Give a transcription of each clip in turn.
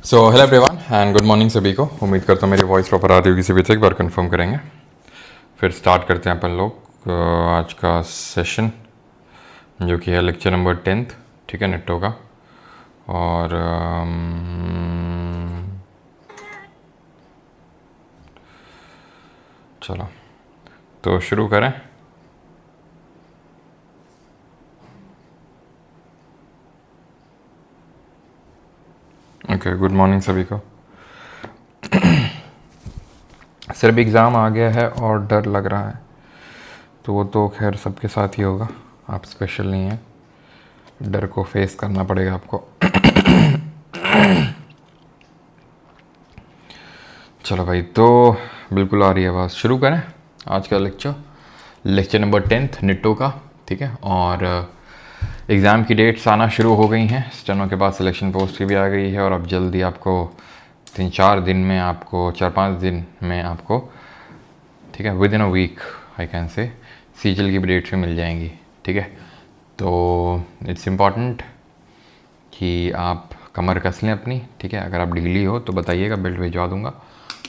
So hello everyone and good morning सभी को। उम्मीद करता हूँ मेरी वॉइस प्रॉपर आ रही होगी। सभी से एक बार कंफर्म करेंगे, फिर स्टार्ट करते हैं अपन लोग आज का सेशन, जो कि है लेक्चर नंबर 10th, ठीक है, नेटो का। और चलो तो शुरू करें। ओके, गुड मॉर्निंग सभी को। सिर्फ एग्ज़ाम आ गया है और डर लग रहा है, तो वो तो खैर सबके साथ ही होगा, आप स्पेशल नहीं हैं। डर को फेस करना पड़ेगा आपको। चलो भाई, तो बिल्कुल आ रही है आवाज़। शुरू करें आज का लेक्चर नंबर 10th निट्टो का, ठीक है। और एग्ज़ाम की डेट्स आना शुरू हो गई हैं। स्टेनो के बाद सिलेक्शन पोस्ट की भी आ गई है, और अब जल्दी आपको 3-4 दिन में, आपको 4-5 दिन में आपको, ठीक है, within a week I can say, सीजल की भी डेट्स भी मिल जाएंगी, ठीक है। तो इट्स इम्पॉर्टेंट कि आप कमर कस लें अपनी, ठीक है। अगर आप ढीली हो तो बताइएगा, बेल्ट भिजवा दूंगा,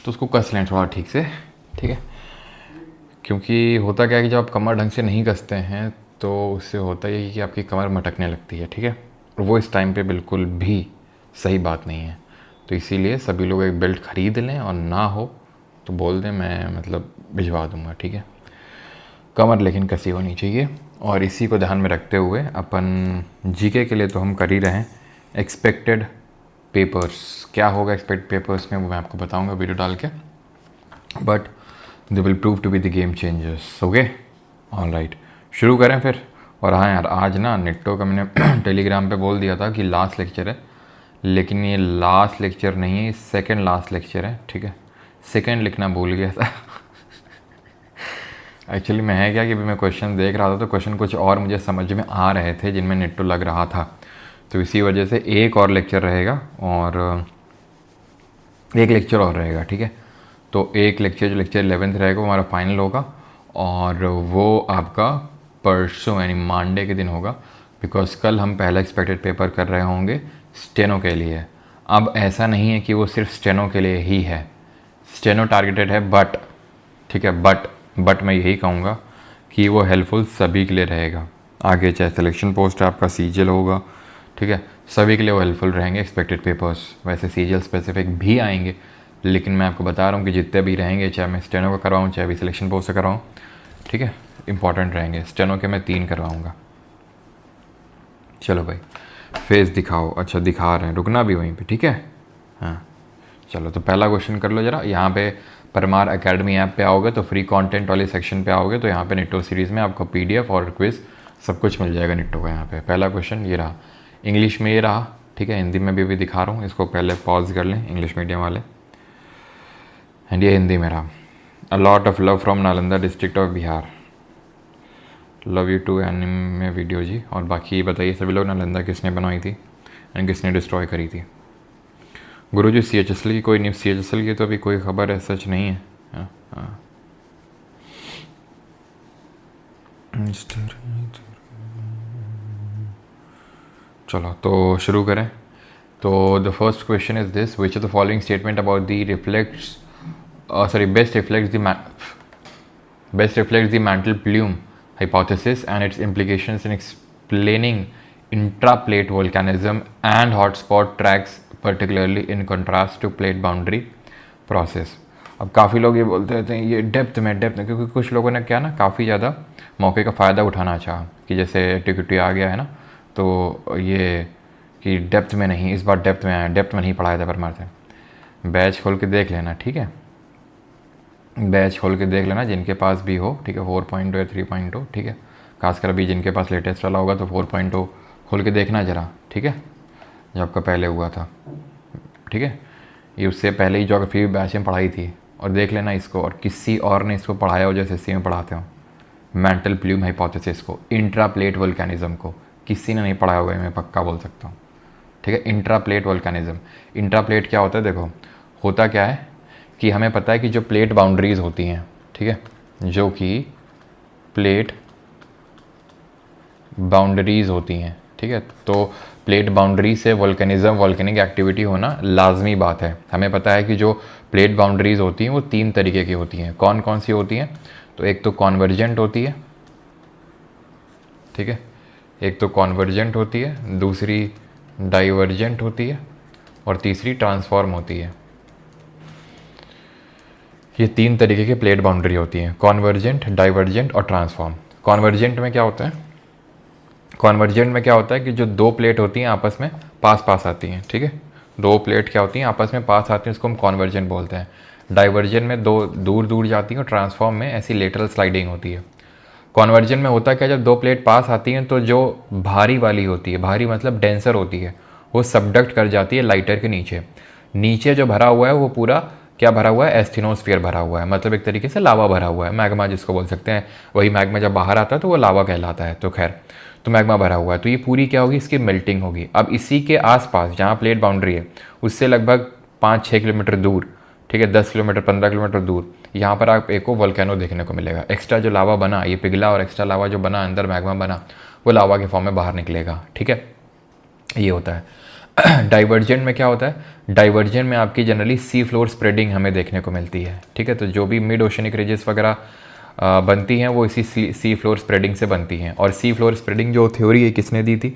तो उसको कस लें थोड़ा ठीक से, ठीक है। क्योंकि होता क्या है कि जब आप कमर ढंग से नहीं कसते हैं तो उससे होता ही है कि आपकी कमर मटकने लगती है, ठीक है। और वो इस टाइम पे बिल्कुल भी सही बात नहीं है। तो इसीलिए सभी लोग एक बेल्ट ख़रीद लें, और ना हो तो बोल दें, मैं मतलब भिजवा दूंगा, ठीक है। कमर लेकिन कसी होनी चाहिए। और इसी को ध्यान में रखते हुए अपन जीके के लिए तो हम कर ही रहे हैं। एक्सपेक्टेड पेपर्स क्या होगा एक्सपेक्टेड पेपर्स में, वो मैं आपको बताऊंगा वीडियो डाल के, but they will prove to be the game changers. Okay, all right, शुरू करें फिर। और हाँ यार, आज ना निट्टो का मैंने टेलीग्राम पे बोल दिया था कि लास्ट लेक्चर है, लेकिन ये लास्ट लेक्चर नहीं है, ये सेकेंड लास्ट लेक्चर है, ठीक है। सेकेंड लिखना भूल गया था। एक्चुअली मैं है क्या कि मैं क्वेश्चन देख रहा था, तो क्वेश्चन कुछ और मुझे समझ में आ रहे थे जिनमें निट्टो लग रहा था, तो इसी वजह से एक और लेक्चर रहेगा, और एक लेक्चर और रहेगा, ठीक है। तो एक लेक्चर, जो लेक्चर 11th रहेगा, वो हमारा फाइनल होगा, और वो आपका परसों यानी मंडे के दिन होगा, बिकॉज कल हम पहला एक्सपेक्टेड पेपर कर रहे होंगे स्टेनो के लिए। अब ऐसा नहीं है कि वो सिर्फ स्टेनो के लिए ही है, स्टेनो टारगेटेड है, बट ठीक है, बट मैं यही कहूँगा कि वो हेल्पफुल सभी के लिए रहेगा। आगे चाहे सिलेक्शन पोस्ट है, आपका सीजल होगा, ठीक है, सभी के लिए वो हेल्पफुल रहेंगे एक्सपेक्टेड पेपर्स। वैसे सीजल स्पेसिफिक भी आएंगे, लेकिन मैं आपको बता रहा हूँ कि जितने भी रहेंगे, चाहे मैं स्टेनो का करवाऊँ, चाहे भी सिलेक्शन पोस्ट से करवाऊँ, ठीक है, इंपॉर्टेंट रहेंगे। स्टेनो के मैं 3 करवाऊँगा। चलो भाई, फेस दिखाओ। अच्छा, दिखा रहे हैं, रुकना भी वहीं पे, ठीक है। हाँ चलो, तो पहला क्वेश्चन कर लो ज़रा। यहाँ पे परमार एकेडमी ऐप पे आओगे तो फ्री कंटेंट वाले सेक्शन पे आओगे, तो यहाँ पे निट्टो सीरीज़ में आपको पीडीएफ और क्विज सब कुछ मिल जाएगा निट्टो का। यहाँ पे पहला क्वेश्चन ये रहा, इंग्लिश में ये रहा, ठीक है। हिंदी में भी दिखा रहा हूँ, इसको पहले पॉज कर लें, इंग्लिश मीडियम वाले। एंड ये हिंदी में रहा, a lot of love from Nalanda district of Bihar. Love you to anime video ji. और बाकी बताइए सभी लोग, नालंदा किसने बनवाई थी एंड किसने डिस्ट्रॉय करी थी? गुरु जी, CHSL की कोई नहीं, CHSL की तो अभी कोई खबर है सच नहीं है। हाँ। चलो तो शुरू करें। तो the first question is this, which of the following statement about the best reflects the mantle plume hypothesis and its implications in explaining intraplate volcanism and hotspot tracks, particularly in contrast to plate boundary process। अब काफ़ी लोग ये बोलते रहते हैं ये depth में, क्योंकि कुछ लोगों ने क्या ना, काफ़ी ज़्यादा मौके का फ़ायदा उठाना चाहा कि जैसे टिकटी आ गया है ना, तो ये कि डेप्थ में नहीं, इस बार डेप्थ में आया, डेप्थ में नहीं पढ़ाया था परमार से। बैच खोल के देख लेना, ठीक है, बैच खोल के देख लेना जिनके पास भी हो, ठीक है, 4.0 या 3.0, ठीक है। खासकर अभी जिनके पास लेटेस्ट वाला होगा तो 4.0 खोल के देखना ज़रा, ठीक है, जो आपका पहले हुआ था, ठीक है। ये उससे पहले ही ज्योग्राफी बैच में पढ़ाई थी, और देख लेना इसको, और किसी और ने इसको पढ़ाया हो जैसे SSC में पढ़ाते हो, मेंटल प्लूम हाइपोथेसिस को, इंट्राप्लेट वोल्केनिज्म को किसी ने नहीं पढ़ाया हुआ है, मैं पक्का बोल सकता हूँ, ठीक है। इंट्राप्लेट वोल्केनिज्म, इंट्राप्लेट क्या होता है? देखो, होता क्या है कि हमें पता है कि जो प्लेट बाउंड्रीज होती हैं, ठीक है, जो कि प्लेट बाउंड्रीज होती हैं, ठीक है। तो प्लेट बाउंड्री से वोल्केनिज्म, वोल्केनिक एक्टिविटी होना लाजमी बात है। हमें पता है कि जो प्लेट बाउंड्रीज होती हैं वो 3 तरीके की होती हैं। कौन कौन सी होती हैं? तो एक तो कॉन्वर्जेंट होती है, ठीक है, एक तो कॉन्वर्जेंट होती है, दूसरी डाइवर्जेंट होती है और तीसरी ट्रांसफॉर्म होती है। ये 3 तरीके की प्लेट बाउंड्री होती हैं, कॉन्वर्जेंट, डाइवर्जेंट और ट्रांसफॉर्म। कॉन्वर्जेंट में क्या होता है? कॉन्वर्जेंट में क्या होता है कि जो 2 प्लेट होती हैं आपस में पास पास आती हैं, ठीक है। 2 प्लेट क्या होती हैं आपस में पास आती हैं, उसको हम कॉन्वर्जेंट बोलते हैं। डाइवर्जेंट में 2 दूर दूर जाती हैं और ट्रांसफॉर्म में ऐसी लेटरल स्लाइडिंग होती है। कॉन्वर्जन में होता क्या, जब 2 प्लेट पास आती हैं तो जो भारी वाली होती है, भारी मतलब डेंसर होती है, वो सबडक्ट कर जाती है लाइटर के नीचे। नीचे जो भरा हुआ है वो पूरा क्या भरा हुआ है? एस्थेनोस्फीयर भरा हुआ है, मतलब एक तरीके से लावा भरा हुआ है, मैग्मा जिसको बोल सकते हैं। वही मैग्मा जब बाहर आता है तो वो लावा कहलाता है। तो खैर, तो मैग्मा भरा हुआ है, तो ये पूरी क्या होगी? इसकी मेल्टिंग होगी। अब इसी के आसपास जहाँ प्लेट बाउंड्री है उससे लगभग 5-6 किलोमीटर दूर, ठीक है, 10 किलोमीटर 15 किलोमीटर दूर, यहाँ पर आप एक को वोल्केनो देखने को मिलेगा। एक्स्ट्रा जो लावा बना, ये पिघला और एक्स्ट्रा लावा जो बना, अंदर मैग्मा बना, वो लावा के फॉर्म में बाहर निकलेगा, ठीक है। ये होता है। डाइवर्जेंट में क्या होता है? डाइवर्जेंट में आपकी जनरली सी फ्लोर स्प्रेडिंग हमें देखने को मिलती है, ठीक है। तो जो भी मिड ओशनिक रिजेस वगैरह बनती हैं वो इसी सी फ्लोर स्प्रेडिंग से बनती हैं। और सी फ्लोर स्प्रेडिंग जो थ्योरी है किसने दी थी?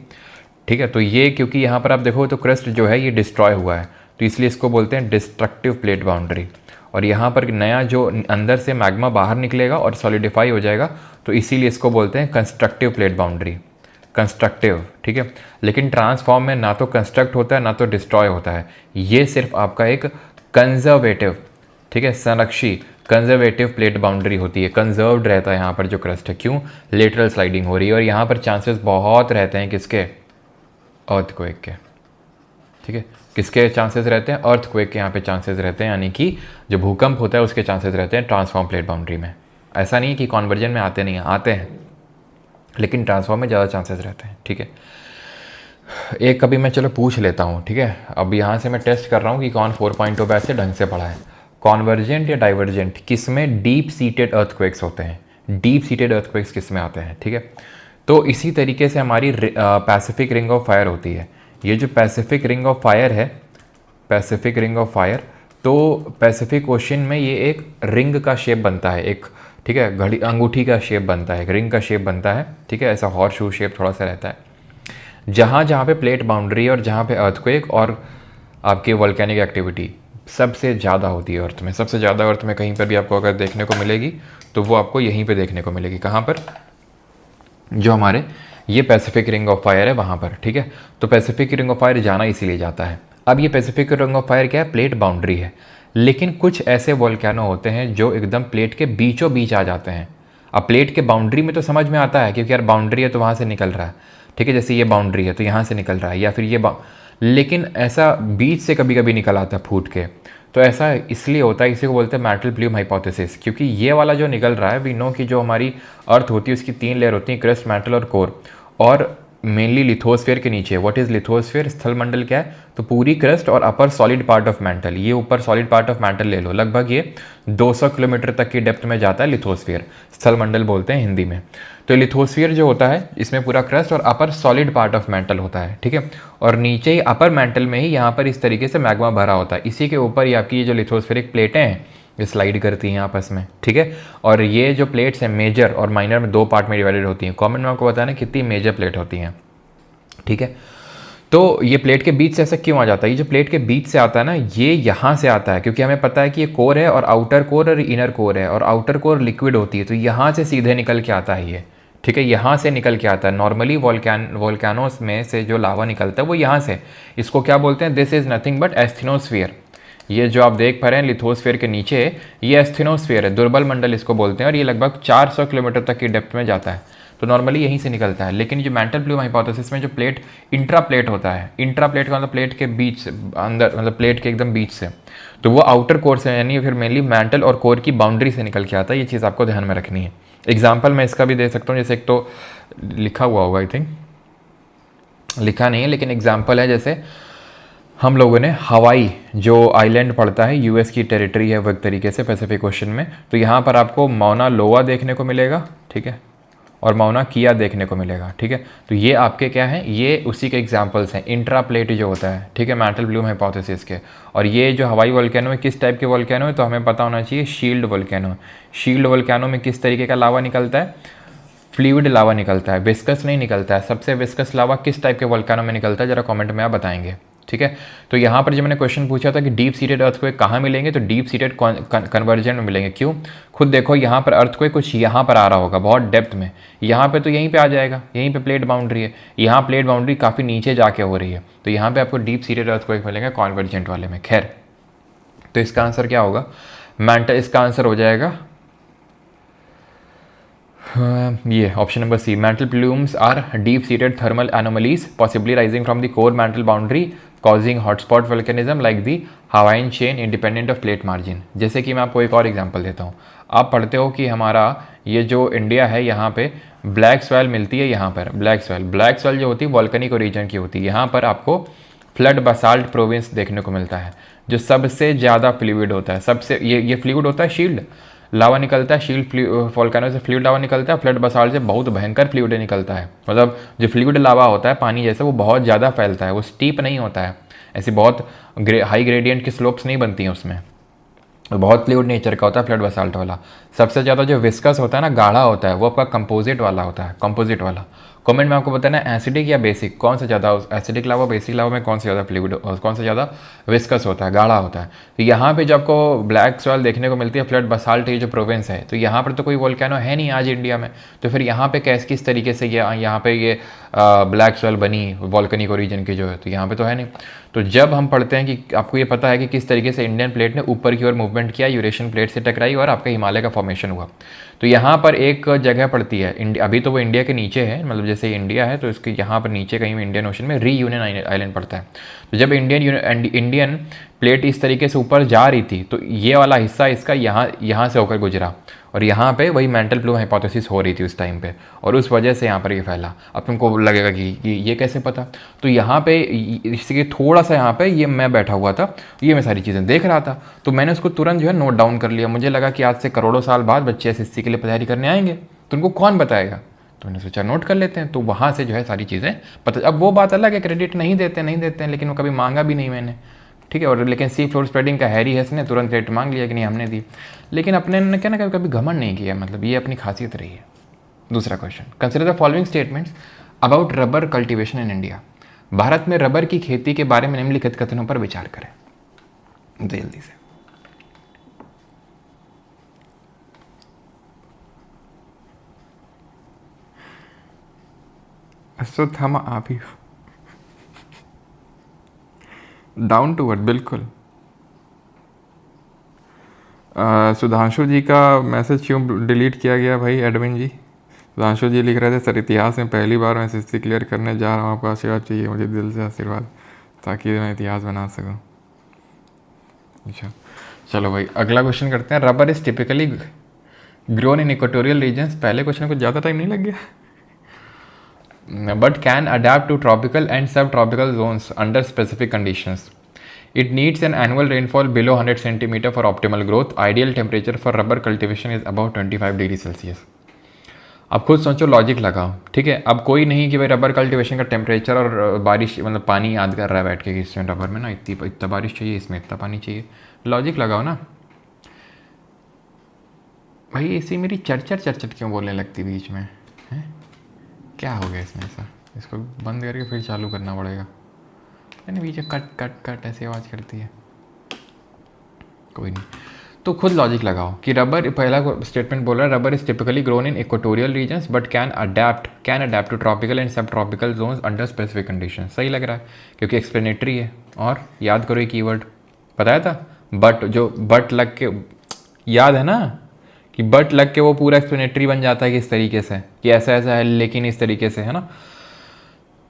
ठीक है, तो ये क्योंकि यहाँ पर आप देखो तो क्रस्ट जो है ये डिस्ट्रॉय हुआ है, तो इसलिए इसको बोलते हैं डिस्ट्रक्टिव प्लेट बाउंड्री। और यहाँ पर नया जो अंदर से मैग्मा बाहर निकलेगा और सॉलिडिफाई हो जाएगा, तो इसीलिए इसको बोलते हैं कंस्ट्रक्टिव प्लेट बाउंड्री, कंस्ट्रक्टिव, ठीक है। लेकिन ट्रांसफॉर्म में ना तो कंस्ट्रक्ट होता है ना तो डिस्ट्रॉय होता है, ये सिर्फ आपका एक कंजर्वेटिव, ठीक है, संरक्षी कंजर्वेटिव प्लेट बाउंड्री होती है। कंजर्व्ड रहता है यहाँ पर जो क्रस्ट है। क्यों? लेटरल स्लाइडिंग हो रही है और यहाँ पर चांसेस बहुत रहते हैं किसके? अर्थक्वेक के, ठीक है। किसके चांसेस रहते हैं? अर्थक्वेक के यहाँ पे चांसेस रहते हैं, यानी कि जो भूकंप होता है उसके चांसेस रहते हैं ट्रांसफॉर्म प्लेट बाउंड्री में। ऐसा नहीं है कि कॉन्वर्जन में आते नहीं हैं, आते हैं, लेकिन ट्रांसफॉर्म में ज़्यादा चांसेस रहते हैं, ठीक है। एक कभी मैं चलो पूछ लेता हूँ, ठीक है। अब यहाँ से मैं टेस्ट कर रहा हूँ कि कौन 4.0 बैच से ढंग से पढ़ा है। कॉन्वर्जेंट या डाइवर्जेंट किस में डीप सीटेड अर्थक्वेक्स होते हैं? डीप सीटेड अर्थक्वेक्स किस में आते हैं, ठीक है। तो इसी तरीके से हमारी पैसिफिक रिंग ऑफ फायर होती है। ये जो पैसिफिक रिंग ऑफ फायर है, पैसिफिक रिंग ऑफ फायर, तो पैसिफिक ओशन में ये एक रिंग का शेप बनता है, एक, ठीक है, घड़ी अंगूठी का शेप बनता है, एक रिंग का शेप बनता है, ठीक है। ऐसा हॉर्स शू शेप थोड़ा सा रहता है। जहाँ जहाँ पे प्लेट बाउंड्री और जहाँ पे अर्थक्वेक और आपकी वोल्केनिक एक्टिविटी सबसे ज़्यादा होती है अर्थ में, सबसे ज़्यादा अर्थ में कहीं पर भी आपको अगर देखने को मिलेगी तो वो आपको यहीं पे देखने को मिलेगी। कहाँ पर? जो हमारे ये पैसिफिक रिंग ऑफ फायर है वहाँ पर, ठीक है। तो पैसिफिक रिंग ऑफ फायर जाना इसीलिए जाता है। अब ये पैसिफिक रिंग ऑफ फायर क्या है? प्लेट बाउंड्री है। लेकिन कुछ ऐसे वोल्केनो होते हैं जो एकदम प्लेट के बीचों बीच आ जाते हैं। अब प्लेट के बाउंड्री में तो समझ में आता है क्योंकि यार बाउंड्री है तो वहाँ से निकल रहा है, ठीक है। जैसे ये बाउंड्री है तो यहाँ से निकल रहा है, या फिर ये लेकिन ऐसा बीच से कभी कभी निकल आता है फूट के। तो ऐसा इसलिए होता है, इसी को बोलते हैं मैटल प्लूम हाइपोथेसिस, क्योंकि ये वाला जो निकल रहा है, वी नो कि जो हमारी अर्थ होती है उसकी 3 लेयर होती हैं, क्रस्ट, मैटल और कोर। और मेनली लिथोस्फीयर के नीचे, व्हाट इज लिथोस्फीयर? स्थल मंडल क्या है? तो पूरी क्रस्ट और अपर सॉलिड पार्ट ऑफ मैंटल, ये ऊपर सॉलिड पार्ट ऑफ मैंटल ले लो, लगभग ये 200 किलोमीटर तक की डेप्थ में जाता है लिथोस्फीयर, स्थल मंडल बोलते हैं हिंदी में। तो लिथोस्फीयर जो होता है इसमें पूरा क्रस्ट और अपर सॉलिड पार्ट ऑफ मैंटल होता है, ठीक है। और नीचे ही अपर मैंटल में ही यहाँ पर इस तरीके से मैग्मा भरा होता है। इसी के ऊपर ही आपकी ये जो लिथोस्फेरिक प्लेटें हैं ये स्लाइड करती हैं आपस में, ठीक है। और ये जो प्लेट्स हैं मेजर और माइनर में 2 पार्ट में डिवाइडेड होती हैं। कॉमन में आपको बताना कितनी मेजर प्लेट होती हैं, ठीक है। तो ये प्लेट के बीच से ऐसा क्यों आ जाता है? ये जो प्लेट के बीच से आता है ना, ये यहाँ से आता है क्योंकि हमें पता है कि ये कोर है और आउटर कोर और इनर कोर है, और आउटर कोर लिक्विड होती है, तो यहाँ से सीधे निकल के आता है ये, ठीक है। यहाँ से निकल के आता है। नॉर्मली वोल्केनोस में से जो लावा निकलता है वो यहाँ से, इसको क्या बोलते हैं? This is nothing but asthenosphere. ये जो आप देख पा रहे हैं लिथोस्फीयर के नीचे, ये एस्थेनोस्फीयर है, दुर्बल मंडल इसको बोलते हैं, और ये लगभग 400 किलोमीटर तक की डेप्थ में जाता है, तो नॉर्मली यहीं से निकलता है। लेकिन जो मैंटल प्लूम हाइपोथेसिस में जो प्लेट इंट्रा प्लेट होता है, इंट्रा प्लेट का मतलब प्लेट के बीच से अंदर, मतलब प्लेट के एकदम बीच से, तो वो आउटर कोर से, यानी फिर मेनली मैंटल और कोर की बाउंड्री से निकल के आता है। ये चीज़ आपको ध्यान में रखनी है। एग्जाम्पल मैं इसका भी दे सकता हूँ, जैसे एक तो लिखा हुआ होगा, आई थिंक लिखा नहीं है लेकिन एग्जाम्पल है, जैसे हम लोगों ने हवाई जो आइलैंड पड़ता है, यूएस की टेरिटरी है वो एक तरीके से पैसिफिक ओशन में, तो यहाँ पर आपको मौना लोआ देखने को मिलेगा, ठीक है। और माउना किया देखने को मिलेगा। ठीक है, तो ये आपके क्या है, ये उसी के एग्जांपल्स हैं। इंट्रा प्लेट जो होता है, ठीक है, मैंटल ब्लूम हाइपोथेसिस के। और ये जो हवाई वोल्केनो है, किस टाइप के वोल्केनो है, तो हमें पता होना चाहिए शील्ड वोल्केनो। शील्ड वोल्केनो में किस तरीके का लावा निकलता है, फ्लूइड लावा निकलता है, विस्कस नहीं निकलता है। सबसे विस्कस लावा किस टाइप के वोल्केनो में निकलता है, जरा कमेंट में आप बताएंगे। ठीक है, तो यहाँ पर जो मैंने क्वेश्चन पूछा था कि डीप सीटेड अर्थक्वेक कहाँ मिलेंगे, तो डीप सीटेड कन्वर्जन में मिलेंगे। क्यों, खुद देखो यहाँ पर अर्थक्वेक कुछ यहाँ पर आ रहा होगा बहुत डेप्थ में, यहाँ पे तो यहीं पे आ जाएगा, यहीं पे प्लेट बाउंड्री है, यहाँ प्लेट बाउंड्री काफ़ी नीचे जाके हो रही है, तो यहाँ पे आपको डीप सीटेड अर्थक्वेक मिलेगा कॉन्वर्जेंट वाले में। खैर, तो इसका आंसर क्या होगा, मैंटल, इसका आंसर हो जाएगा ये option number C, mantle plumes are deep seated thermal anomalies possibly rising from the core mantle boundary causing hotspot volcanism like the Hawaiian chain independent of plate margin. जैसे कि मैं आपको एक और एग्जांपल देता हूँ। आप पढ़ते हो कि हमारा ये जो इंडिया है, यहाँ पे ब्लैक सॉइल मिलती है, यहाँ पर ब्लैक सॉइल जो होती है वॉल्केनिक रीजन की होती है। यहाँ पर आपको फ्लड बसाल्ट प्रोविंस देखने को मिलता है, जो सबसे ज़्यादा फ्लूइड होता है। सबसे ये फ्लूइड होता है, शील्ड लावा निकलता है, शील्ड वोल्केनो से फ्लूइड लावा निकलता है, फ्लड बसाल्ट से बहुत भयंकर फ्लूइड निकलता है। मतलब जो फ्लूइड लावा होता है पानी जैसे, वो बहुत ज़्यादा फैलता है, वो स्टीप नहीं होता है, ऐसी बहुत हाई ग्रेडियंट की स्लोप्स नहीं बनती हैं उसमें, बहुत फ्लूइड नेचर का होता है फ्लड बसाल्ट वाला। सबसे ज़्यादा जो विस्कस होता है ना, गाढ़ा होता है, वो आपका कंपोजिट वाला होता है, कंपोजिट वाला। कमेंट में आपको बताना एसिडिक या बेसिक, कौन सा ज़्यादा, एसिडिक लावा बेसिक लावा में कौन सा ज़्यादा फ्लूइड, कौन सा ज़्यादा विस्कस होता है, गाढ़ा होता है। तो यहाँ पे जो आपको ब्लैक सॉइल देखने को मिलती है, फ्लड बसाल्ट ये जो प्रोविंस है, तो यहाँ पर तो कोई वोल्केनो है नहीं आज इंडिया में, तो फिर यहाँ पे किस तरीके से यहाँ पे ये ब्लैक सॉइल बनी वॉल्केनिक ओरिजिन की जो है, तो यहाँ पे तो है नहीं। तो जब हम पढ़ते हैं कि आपको ये पता है कि किस तरीके से इंडियन प्लेट ने ऊपर की ओर मूवमेंट किया, यूरेशियन प्लेट से टकराई और आपका हिमालय का फॉर्मेशन हुआ, तो यहाँ पर एक जगह पड़ती है इंडिया, अभी तो वो इंडिया के नीचे है, मतलब जैसे इंडिया है तो इसके यहाँ पर नीचे कहीं इंडियन ओशन में रीयूनियन आइलैंड पड़ता है। तो जब इंडियन प्लेट इस तरीके से ऊपर जा रही थी, तो ये वाला हिस्सा इसका यहाँ से होकर गुजरा, और यहाँ पे वही मेंटल ब्लूम हाइपोथेसिस हो रही थी उस टाइम पे, और उस वजह से यहाँ पर ये फैला। अब तुमको लगेगा कि ये कैसे पता, तो यहाँ पे इसके थोड़ा सा यहाँ पे ये मैं बैठा हुआ था, ये मैं सारी चीज़ें देख रहा था, तो मैंने उसको तुरंत जो है नोट डाउन कर लिया। मुझे लगा कि आज से करोड़ों साल बाद बच्चे एसएससी के लिए तैयारी करने आएंगे, तो उनको कौन बताएगा, तो मैंने सोचा नोट कर लेते हैं, तो वहाँ से जो है सारी चीज़ें पता। अब वो बात अलग है, क्रेडिट नहीं देते हैं, लेकिन वो कभी मांगा भी नहीं मैंने, ठीक है। और लेकिन सी फ्लोर स्प्रेडिंग का हैरी हेस ने तुरंत क्रेडिट मांग लिया कि नहीं हमने दी, लेकिन अपने ने क्या ना कभी घमंड नहीं किया, मतलब ये अपनी खासियत रही है। दूसरा question, consider the following statements about rubber cultivation in India. Bharat में रबर की खेती के बारे में निम्नलिखित कथनों पर विचार करें। जल्दी से अश्वत्थामा आप ही, डाउन टू अर्थ बिल्कुल। सुधांशु जी का मैसेज क्यों डिलीट किया गया भाई एडमिन जी? सुधांशु जी लिख रहे थे, सर इतिहास में पहली बार मैं एसएससी क्लियर करने जा रहा हूँ, आपका आशीर्वाद चाहिए मुझे, दिल से आशीर्वाद, ताकि मैं इतिहास बना सकूँ। अच्छा चलो भाई अगला क्वेश्चन करते हैं। Rubber is typically grown in equatorial regions. पहले क्वेश्चन को ज़्यादा टाइम नहीं लग गया, but can adapt to tropical and subtropical zones under specific conditions. It needs an annual rainfall below 100 cm for optimal growth. Ideal temperature for rubber cultivation is about 25 degree Celsius. अब खुद सोचो, logic लगाओ, ठीक है। अब कोई नहीं कि भाई रबर कल्टीवेशन का टेम्परेचर और बारिश, मतलब पानी याद कर रहा है बैठ के कि इसमें रबर में ना इतना बारिश चाहिए, इसमें इतना पानी चाहिए। लॉजिक लगाओ ना भाई। ऐसी मेरी चरचर क्यों बोलने लगती बीच में, है क्या हो गया इसमें ऐसा? इसको बंद करके फिर चालू करना पड़ेगा, यानी बीच कट ऐसी आवाज़ करती है। कोई नहीं, तो खुद लॉजिक लगाओ कि रबर, पहला स्टेटमेंट बोल रहा है rubber is typically grown in equatorial regions but can adapt to tropical and subtropical zones under specific condition. सही लग रहा है क्योंकि एक्सप्लेनेटरी है। और याद करो ये कीवर्ड बताया था, बट जो बट लग के, याद है ना कि बट लग के वो पूरा एक्सप्लेनेटरी बन जाता है कि इस तरीके से, कि ऐसा ऐसा है लेकिन इस तरीके से, है ना।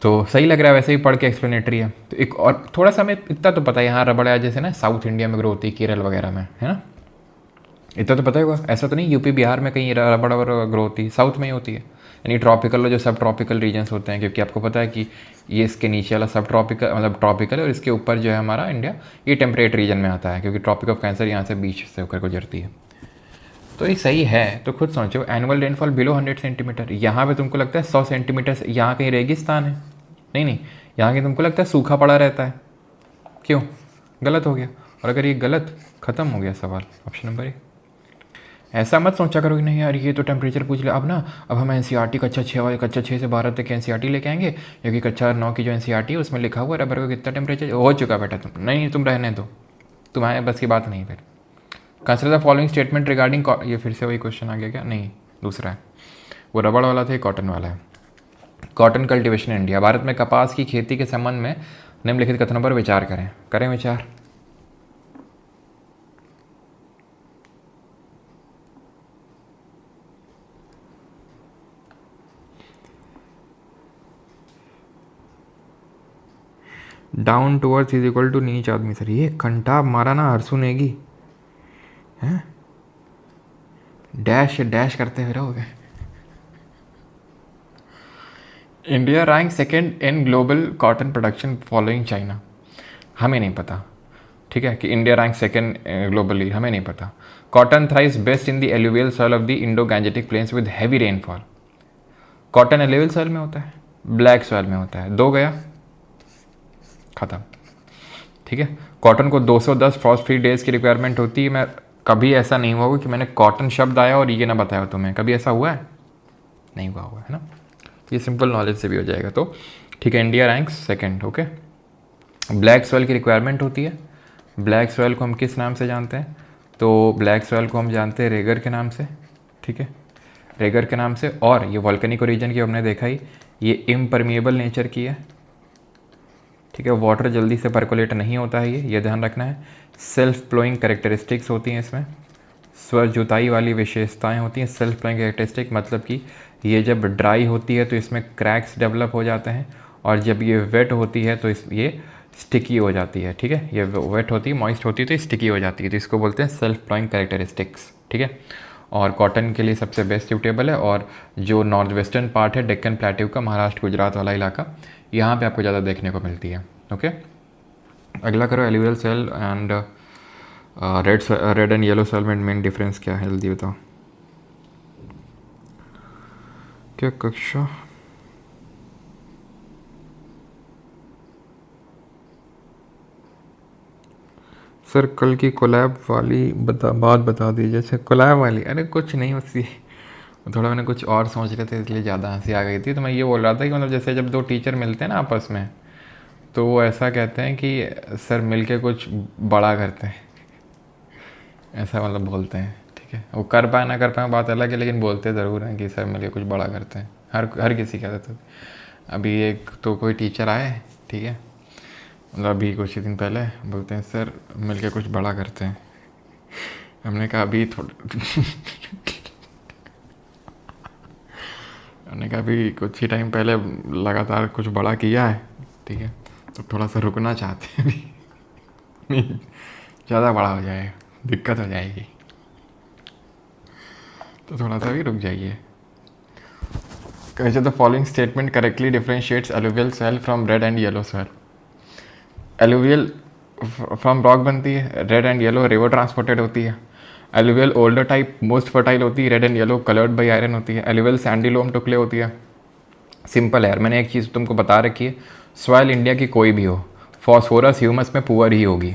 तो सही लग रहा है, वैसे ही पढ़ के एक्सप्लेनेटरी है। तो एक और थोड़ा सा हमें इतना तो पता है, यहाँ रबड़ जैसे ना साउथ इंडिया में ग्रो होती है, केरल वगैरह में, है ना, इतना तो पता ही होगा। ऐसा तो नहीं यूपी बिहार में कहीं रबड़ ग्रो होती है, साउथ में ही होती है, यानी ट्रॉपिकल जो सब ट्रॉपिकल रीजन्स होते हैं, क्योंकि आपको पता है कि ये इसके नीचे वाला सब ट्रॉपिकल, मतलब ट्रॉपिकल है, और इसके ऊपर जो है हमारा इंडिया, ये टेम्परेट रीजन में आता है, क्योंकि ट्रॉपिक ऑफ कैंसर यहाँ से बीच से होकर गुजरती है। तो ये सही है। तो खुद सोचो, एनुअल रेनफॉल बिलो 100 सेंटीमीटर, यहाँ पे तुमको लगता है 100 सेंटीमीटर से, यहाँ कहीं रेगिस्तान है? नहीं नहीं, यहाँ के तुमको लगता है सूखा पड़ा रहता है। क्यों? गलत हो गया। और अगर ये गलत, ख़त्म हो गया सवाल, ऑप्शन नंबर ए। ऐसा मत सोचा करो कि नहीं यार ये तो टेम्परेचर पूछ ले, अब ना अब हम एनसीईआरटी कक्षा 6 वाले कक्षा 6 से 12 तक एनसीईआरटी लेके आएंगे, क्योंकि कक्षा 9 की जो एनसीईआरटी है उसमें लिखा हुआ है रबर का कितना टेम्परेचर हो चुका बेटा। तुम नहीं, तुम रहने दो, तुम्हारे बस की बात नहीं। फिर consider the following statement regarding, ये फिर से वही क्वेश्चन आ गया क्या? नहीं, दूसरा है, वो रबड़ वाला था, कॉटन वाला है। कॉटन कल्टीवेशन इंडिया, भारत में कपास की खेती के संबंध में निम्नलिखित कथनों पर विचार करें। करें विचार। Down to earth is equal to नीच आदमी। सर ये घंटा मारा ना हरसू नेगी हैं, डैश डैश करते हुए रहोगे। India rank second in global cotton production following China. हमें नहीं पता, ठीक है, कि इंडिया रैंक सेकेंड ग्लोबली, हमें नहीं पता। Cotton thrives best in the alluvial soil of the Indo Gangetic plains with heavy rainfall. Cotton alluvial soil में होता है, ब्लैक सॉइल में होता है। 2 गया, ख़त्म, ठीक है। कॉटन को 210 फ्रॉस्ट फ्री डेज की रिक्वायरमेंट होती है। मैं कभी ऐसा नहीं हुआ कि मैंने कॉटन शब्द आया और ये ना बताया तुम्हें, कभी ऐसा हुआ है? नहीं हुआ है ना। ये सिंपल नॉलेज से भी हो जाएगा। तो ठीक है, India ranks second. Okay, black soil की रिक्वायरमेंट होती है। ब्लैक सॉइल को हम किस नाम से जानते हैं? तो ब्लैक सॉइल को हम जानते हैं रेगर के नाम से, ठीक है, रेगर के नाम से। और ये वॉल्केनिक ओरिजिन की हमने देखा ही, ये इम्परमिएबल नेचर की है, ठीक है, वाटर जल्दी से परकोलेट नहीं होता है, ये ध्यान रखना है। सेल्फ फ्लोइंग करेक्टरिस्टिक्स होती हैं इसमें, स्वर जुताई वाली विशेषताएं होती हैं। सेल्फ फ्लोइंग करेक्टरिस्टिक मतलब कि ये जब ड्राई होती है तो इसमें क्रैक्स डेवलप हो जाते हैं, और जब ये वेट होती है तो ये स्टिकी हो जाती है, ठीक है। ये वेट होती है, मॉइस्ट होती है तो स्टिकी हो जाती है, तो इसको बोलते हैं सेल्फ फ्लोइंग करेक्टरिस्टिक्स, ठीक है। और कॉटन के लिए सबसे बेस्ट सूटेबल है। और जो नॉर्थ वेस्टर्न पार्ट है डेक्कन प्लेट्यू का, महाराष्ट्र गुजरात वाला इलाका, यहाँ पे आपको ज़्यादा देखने को मिलती है। ओके, अगला करो, alluvial soil and red and yellow soil में मेन डिफरेंस क्या है, जल्दी बताओ। क्या कक्षा? सर कल की कोलैब वाली बात बता दीजिए। जैसे कोलैब वाली, अरे कुछ नहीं, उसकी थोड़ा मैंने कुछ और सोच रहे थे इसलिए ज़्यादा हंसी आ गई थी। तो मैं ये बोल रहा था कि मतलब जैसे जब 2 टीचर मिलते हैं ना आपस में, तो वो ऐसा कहते हैं कि सर मिलके कुछ बड़ा करते हैं, ऐसा मतलब बोलते हैं, ठीक है। वो कर पाए ना कर पाए बात अलग है, लेकिन बोलते ज़रूर हैं कि सर मिलके कुछ बड़ा करते हैं। हर किसी कहते थे। अभी एक तो कोई टीचर आए, ठीक है, मतलब अभी कुछ ही दिन पहले बोलते हैं सर मिलके कुछ बड़ा करते हैं। हमने कहा अभी हमने कहा अभी कुछ ही टाइम पहले लगातार कुछ बड़ा किया है, ठीक है, तो थोड़ा सा रुकना चाहते हैं अभी, ज़्यादा बड़ा हो जाएगा, दिक्कत हो जाएगी, तो थोड़ा सा भी रुक जाइए। कैसे the following statement correctly differentiates alluvial soil from red and yellow soil. Alluvial from rock बनती है, red and yellow river transported होती है। Alluvial older type most fertile होती है, red and yellow coloured by iron होती है। Alluvial Sandy लोम टुकले होती है। सिंपल है यार, मैंने एक चीज़ तुमको बता रखी है, सॉइल इंडिया की कोई भी हो, फॉस्फोरस ह्यूमस में पुअर ही होगी।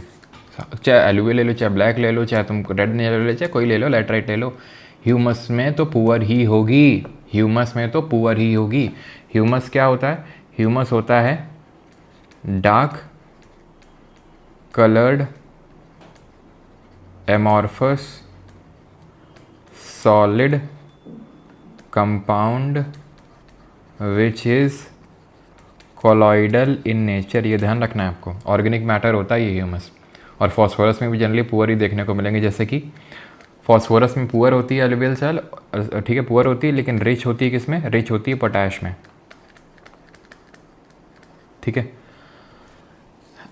चाहे एलुवियल ले लो, चाहे ब्लैक ले लो, चाहे तुम रेड ले लो, चाहे कोई ले लो, लैटराइट ले लो, ह्यूमस में तो पुअर ही होगी। ह्यूमस में तो पुअर ही होगी। ह्यूमस क्या होता है? ह्यूमस होता है dark coloured amorphous solid compound which is colloidal in nature. ये ध्यान रखना है आपको, ऑर्गेनिक मैटर होता है ये ह्यूमस। और फॉस्फोरस में भी जनरली पुअर ही देखने को मिलेंगे, जैसे कि फॉस्फोरस में पुअर होती है एलुवियल सेल, ठीक है, पुअर होती है, लेकिन रिच होती है किसमें? रिच होती है पोटैश में, ठीक है।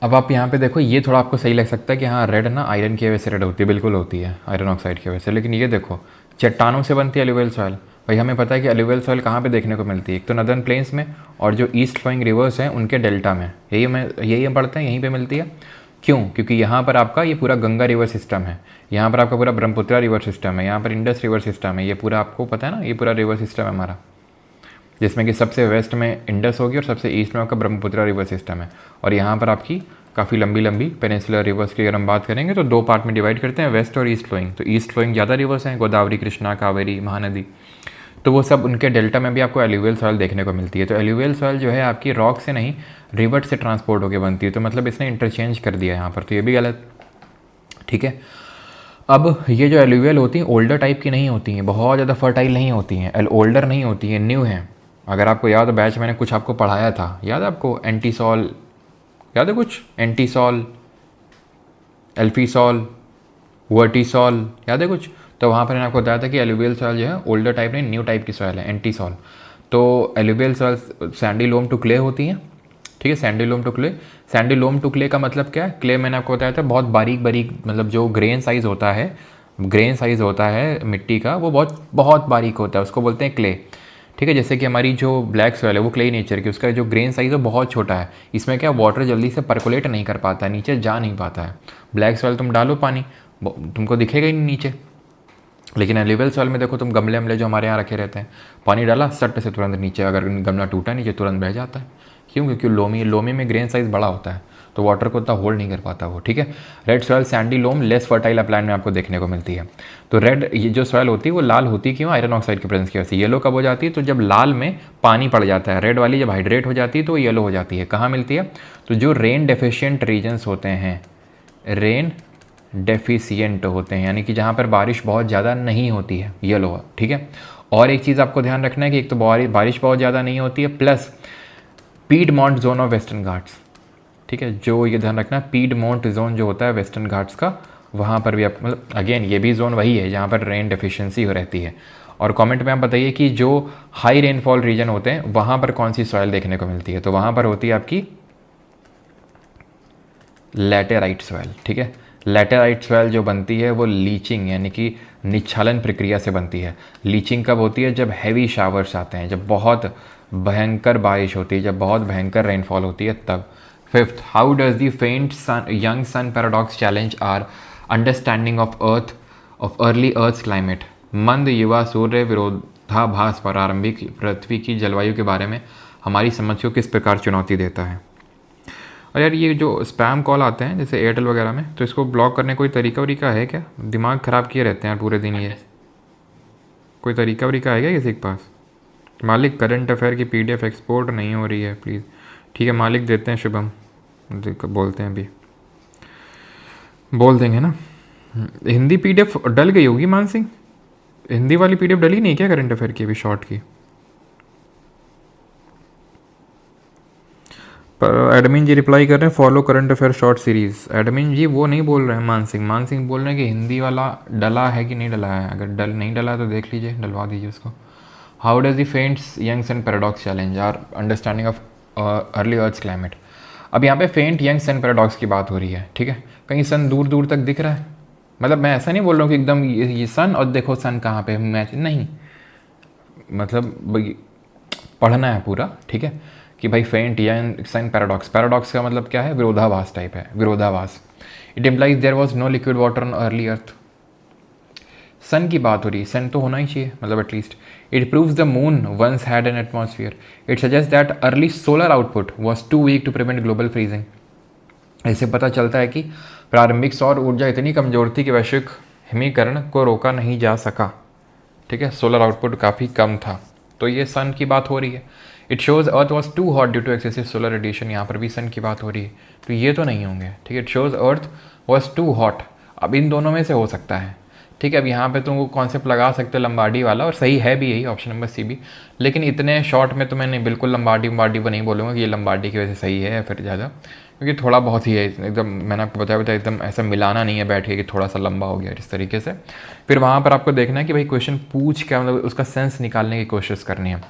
अब आप यहाँ पे देखो, ये थोड़ा आपको सही लग सकता है कि हाँ रेड ना आयरन की वजह से रेड होती है, बिल्कुल होती है आयरन ऑक्साइड की वजह से, लेकिन ये देखो चट्टानों से बनती है एलुवियल सॉइल। भाई हमें पता है कि एलुवियल सॉइल कहाँ पे देखने को मिलती है, एक तो नदर्न प्लेन्स में, और जो ईस्ट फ्लोइंग रिवर्स हैं उनके डेल्टा में, यही हम पढ़ते हैं, यहीं पे मिलती है। क्यों? क्योंकि यहाँ पर आपका ये पूरा गंगा रिवर सिस्टम है, यहाँ पर आपका पूरा ब्रह्मपुत्रा रिवर सिस्टम है, यहाँ पर इंडस रिवर सिस्टम है, ये पूरा आपको पता है ना, ये पूरा रिवर सिस्टम है हमारा, जिसमें कि सबसे वेस्ट में इंडस होगी और सबसे ईस्ट में आपका ब्रह्मपुत्रा रिवर सिस्टम है। और यहाँ पर आपकी काफ़ी लंबी लंबी पेनिनसुलर रिवर्स की अगर हम बात करेंगे तो दो पार्ट में डिवाइड करते हैं, वेस्ट और ईस्ट फ्लोइंग। तो ईस्ट फ्लोइंग ज़्यादा रिवर्स हैं, गोदावरी, कृष्णा, कावेरी, महानदी, तो वो सब उनके डेल्टा में भी आपको एल्यूवियल सॉइल देखने को मिलती है। तो एल्यूवियल सॉइल जो है आपकी रॉक से नहीं रिवर्ट से ट्रांसपोर्ट होकर बनती है, तो मतलब इसने इंटरचेंज कर दिया यहाँ पर, तो ये भी गलत, ठीक है। अब ये जो एल्यूवियल होती हैं ओल्डर टाइप की नहीं होती हैं, बहुत ज़्यादा फर्टाइल नहीं होती हैं, ओल्डर नहीं होती हैं, न्यू हैं। अगर आपको याद हो बैच मैंने कुछ आपको पढ़ाया था, याद है आपको, एंटीसॉल याद है कुछ, एंटीसॉल, एल्फीसॉल, वर्टीसॉल, याद है कुछ? तो वहाँ पर मैंने आपको बताया था कि एल्यूवियल सॉइल जो है ओल्डर टाइप नहीं न्यू टाइप की सॉइल है, एंटीसॉल। तो alluvial soil sandy loam to clay होती हैं, ठीक है, sandy loam to clay. Sandy loam to clay का मतलब क्या है? क्ले मैंने आपको बताया था बहुत बारीक बारीक, मतलब जो ग्रेन साइज़ होता है, ग्रेन साइज़ होता है मिट्टी का वो बहुत बहुत बारीक होता है, उसको बोलते हैं क्ले, ठीक है। जैसे कि हमारी जो ब्लैक सॉइल है वो क्ले नेचर की, उसका जो ग्रेन साइज़ है बहुत छोटा है, इसमें क्या वाटर जल्दी से परकोलेट नहीं कर पाता है, नीचे जा नहीं पाता है। ब्लैक सॉइल तुम डालो पानी तुमको दिखेगा ही नहीं नीचे, लेकिन एल्यूवियल सॉइल में देखो तुम गमले वमले जो हमारे यहाँ रखे रहते हैं, पानी डाला सट से तुरंत नीचे, अगर गमला टूटा नीचे तुरंत बह जाता है। क्यों? क्योंकि लोमी में ग्रेन साइज़ बड़ा होता है, तो वाटर को उतना होल्ड नहीं कर पाता वो, ठीक है। रेड सॉइल सैंडी लोम लेस फर्टाइल अपलैंड में आपको देखने को मिलती है। तो रेड ये जो सॉइल होती है वो लाल होती है, क्यों? आयरन ऑक्साइड की प्रेजेंस की वजह से। येलो कब हो जाती है? तो जब लाल में पानी पड़ जाता है, रेड वाली जब हाइड्रेट हो जाती है तो येलो हो जाती है। कहाँ मिलती है? तो जो रेन डेफिशिएंट रीजन्स होते हैं, रेन डेफिशिएंट होते हैं, यानी कि जहाँ पर बारिश बहुत ज़्यादा नहीं होती है, येलो, ठीक है। और एक चीज़ आपको ध्यान रखना है कि एक तो बारिश बहुत ज़्यादा नहीं होती है, plus piedmont zone of western Ghats, ठीक है। जो ये ध्यान रखना, पीडमोंट जोन जो होता है वेस्टर्न घाट्स का, वहाँ पर भी आप मतलब अगेन ये भी जोन वही है जहाँ पर रेन डेफिशिएंसी हो रहती है। और कमेंट में आप बताइए कि जो हाई रेनफॉल रीजन होते हैं वहाँ पर कौन सी सॉइल देखने को मिलती है? तो वहाँ पर होती है आपकी लैटेराइट सॉइल, ठीक है। लैटेराइट सॉइल जो बनती है वो लीचिंग यानी कि निच्छालन प्रक्रिया से बनती है। लीचिंग कब होती है? जब हैवी शावर्स आते हैं, जब बहुत भयंकर बारिश होती है, जब बहुत भयंकर रेनफॉल होती है तब। Fifth, how does the faint sun young sun paradox challenge our understanding of earth of early earth climate. मंद युवा सूर्य विरोधाभास प्रारंभिक पृथ्वी की जलवायु के बारे में हमारी समझ को किस प्रकार चुनौती देता है? और यार ये जो स्पैम कॉल आते हैं जैसे एयरटेल वगैरह में, तो इसको ब्लॉक करने कोई तरीका वरीका है क्या? दिमाग ख़राब किए रहते हैं पूरे दिन ये, कोई तरीका वरीका है क्या किसी के पास? मालिक, करंट अफेयर की PDF एक्सपोर्ट नहीं हो रही है प्लीज़। ठीक है मालिक, देते हैं, शुभम बोलते हैं, अभी बोल देंगे ना। हिंदी PDF डल गई होगी मान सिंह, हिंदी वाली PDF डली नहीं क्या करंट अफेयर की अभी शॉर्ट की? पर एडमिन जी रिप्लाई कर रहे हैं follow current affair short series. Admin ji वो नहीं बोल रहे हैं, मान सिंह बोल रहे हैं कि हिंदी वाला डला है कि नहीं डला है। अगर नहीं डला है तो देख लीजिए, डलवा दीजिए उसको। How does the faints young sun paradox challenge our understanding of early earth climate. अब यहाँ पे फेंट यंग सन पैराडॉक्स की बात हो रही है, ठीक है। कहीं सन दूर दूर तक दिख रहा है, मतलब मैं ऐसा नहीं बोल रहा हूँ कि एकदम ये सन और देखो सन कहाँ पे मैच, नहीं, मतलब पढ़ना है पूरा, ठीक है, कि भाई फेंट यंग सन पैराडॉक्स। पैराडॉक्स का मतलब क्या है? विरोधाभास टाइप है, विरोधाभास। It implies there was no liquid water on early earth. Sun की बात हो रही है, सन तो होना ही चाहिए, मतलब at least. It proves the moon once had an atmosphere. It suggest that early solar output was too weak to prevent global freezing. इससे पता चलता है कि प्रारंभिक सौर ऊर्जा इतनी कमजोर थी कि वैश्विक हिमीकरण को रोका नहीं जा सका, ठीक है। सोलर आउटपुट काफ़ी कम था, तो ये सन की बात हो रही है। It shows earth was too hot due to excessive solar radiation, यहाँ पर भी सन की बात हो रही है, तो ये तो नहीं होंगे, ठीक है। It shows earth was too hot, अब इन दोनों में से हो सकता है, ठीक है। अब यहाँ पे तुम वो कॉन्सेप्ट लगा सकते हो लंबार्डी वाला, और सही है भी यही, ऑप्शन नंबर सी भी। लेकिन इतने शॉर्ट में तो मैंने बिल्कुल लंबार्डी वो नहीं बोलूँगा कि ये लंबार्डी की वजह से सही है या फिर ज़्यादा, क्योंकि थोड़ा बहुत ही है एकदम, मैंने आपको बताया एकदम ऐसा मिलाना नहीं है बैठ के कि थोड़ा सा लंबा हो गया इस तरीके से। फिर वहाँ पर आपको देखना है कि भाई क्वेश्चन पूछ क्या, मतलब उसका सेंस निकालने की कोशिश करनी है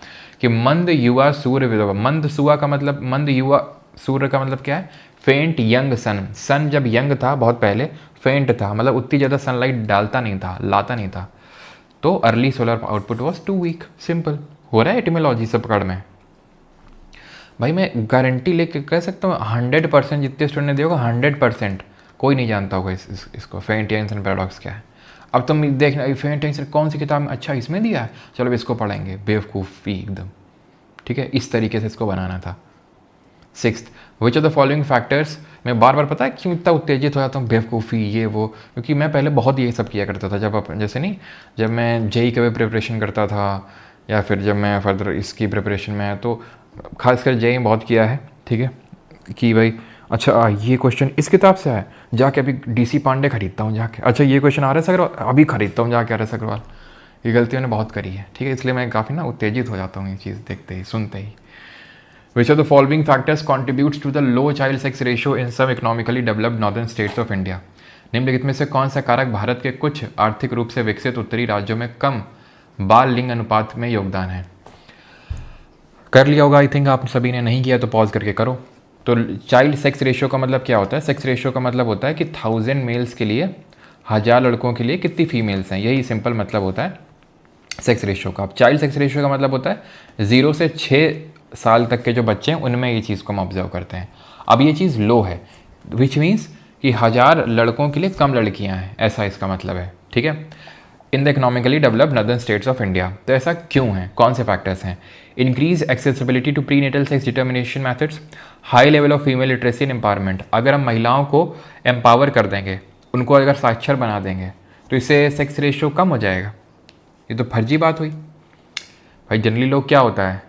कि मंद युवा सूर्य विधवा। मंद सुआ का मतलब, मंद युवा सूर्य का मतलब क्या है? फेंट यंग सन। सन जब यंग था बहुत पहले, फेंट था मतलब उतनी ज़्यादा सनलाइट डालता नहीं था, लाता नहीं था, तो early solar output was too weak. Simple हो रहा है एटिमोलॉजी सब पकड़ में। भाई मैं गारंटी लेके कह सकता हूँ 100% जितने स्टूडेंट ने दिया होगा 100% कोई नहीं जानता होगा इसको फेरेंटियंस एंड पैराडॉक्स क्या है। अब तुम देखना फेरेंटियंस कौन सी किताब में, अच्छा इसमें दिया है, चलो इसको पढ़ेंगे, बेवकूफ़ी एकदम। ठीक है, इस तरीके से इसको बनाना था। 6th, which of the following factors, मैं बार बार पता है क्यों इतना उत्तेजित हो जाता हूँ, बेवकूफ़ी ये वो, क्योंकि मैं पहले बहुत ये सब किया करता था जैसे नहीं, जब मैं जेई के प्रिपरेशन करता था या फिर जब मैं फर्दर इसकी प्रिपरेशन में, तो खासकर जेई बहुत किया है। ठीक है, कि भाई अच्छा ये क्वेश्चन इस किताब से है, जाके अभी डीसी पांडे खरीदता हूँ जाके, अच्छा ये क्वेश्चन RS अग्रवाल अभी खरीदता हूँ जाके RS अग्रवाल। ये गलती मैंने बहुत करी है। ठीक है, इसलिए मैं काफ़ी ना उत्तेजित हो जाता हूँ ये चीज़ देखते ही सुनते ही। Which of the following factors contributes to the low child sex ratio in some economically developed northern states of India? निम्नलिखित में से कौन सा कारक भारत के कुछ आर्थिक रूप से विकसित उत्तरी राज्यों में कम बाल लिंग अनुपात में योगदान है? कर लिया होगा आई थिंक, आप सभी ने, नहीं किया तो पॉज करके करो। तो चाइल्ड सेक्स रेशियो का मतलब क्या होता है? सेक्स रेशियो का मतलब होता है कि 1000 मेल्स के लिए 1000 लड़कों के लिए कितनी फीमेल्स हैं, यही सिंपल मतलब होता है सेक्स रेशियो का। अब चाइल्ड सेक्स रेशियो का मतलब होता है 0 से 6 साल तक के जो बच्चे हैं उनमें ये चीज़ को हम ऑब्जर्व करते हैं। अब ये चीज़ लो है, विच मीन्स कि 1000 लड़कों के लिए कम लड़कियां हैं, ऐसा इसका मतलब है। ठीक है, in the economically developed northern states of India. तो ऐसा क्यों है, कौन से फैक्टर्स हैं? Increase accessibility to prenatal sex determination methods, high level of female literacy and empowerment. अगर हम महिलाओं को एम्पावर कर देंगे, उनको अगर साक्षर बना देंगे, तो इससे सेक्स रेशियो कम हो जाएगा। ये तो फर्जी बात हुई भाई। जनरली लोग क्या होता है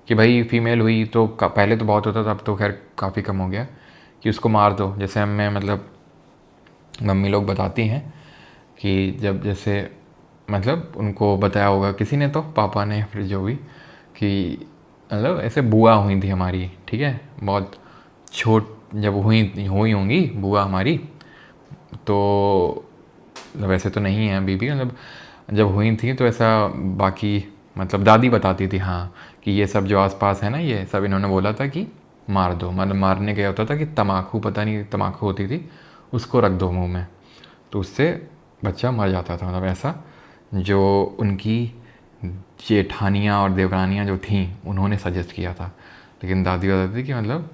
कि भाई फीमेल हुई तो पहले तो बहुत होता था, अब तो खैर काफ़ी कम हो गया, कि उसको मार दो। जैसे हमें मतलब मम्मी लोग बताती हैं कि जब जैसे मतलब उनको बताया होगा किसी ने, तो पापा ने फिर जो भी, कि मतलब ऐसे बुआ हुई थी हमारी, ठीक है, बहुत छोट जब हुई होंगी बुआ हमारी, तो वैसे तो नहीं है अभी भी, मतलब जब हुई थी तो ऐसा बाकी मतलब दादी बताती थी हाँ, कि ये सब जो आसपास है ना, ये सब इन्होंने बोला था कि मार दो। मतलब मारने का होता था कि तम्बाकू, पता नहीं तम्बाकू होती थी, उसको रख दो मुंह में, तो उससे बच्चा मर जाता था। मतलब ऐसा जो उनकी जेठानियाँ और देवरानियाँ जो थीं उन्होंने सजेस्ट किया था, लेकिन दादी बताती थी कि मतलब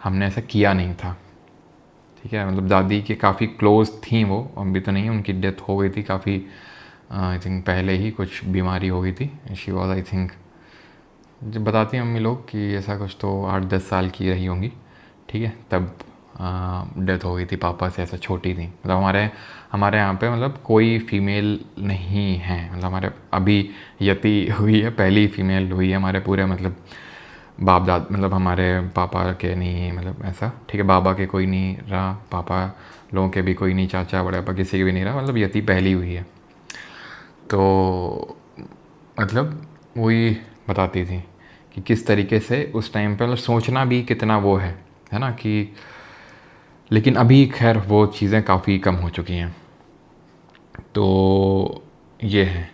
हमने ऐसा किया नहीं था। ठीक है, मतलब दादी के काफ़ी क्लोज थी वो, अभी तो नहीं, उनकी डेथ हो गई थी काफ़ी, आई थिंक पहले ही कुछ बीमारी हो गई थी। शी वॉज आई थिंक, जब बताती हैं मम्मी लोग कि ऐसा कुछ तो 8-10 साल की रही होंगी। ठीक है, तब डेथ हो गई थी पापा से, ऐसा छोटी थी। मतलब हमारे यहाँ पे मतलब कोई फीमेल नहीं है, मतलब हमारे अभी यति हुई है, पहली फीमेल हुई है हमारे पूरे मतलब बाप दाद, मतलब हमारे पापा के नहीं, मतलब ऐसा। ठीक है, बाबा के कोई नहीं रहा, पापा लोगों के भी कोई नहीं, चाचा बड़े पापा किसी के भी नहीं रहा, मतलब यति पहली हुई है। तो मतलब वही बताती थी कि किस तरीके से उस टाइम पे मतलब सोचना भी कितना वो है ना, कि लेकिन अभी खैर वो चीज़ें काफ़ी कम हो चुकी हैं। तो ये है,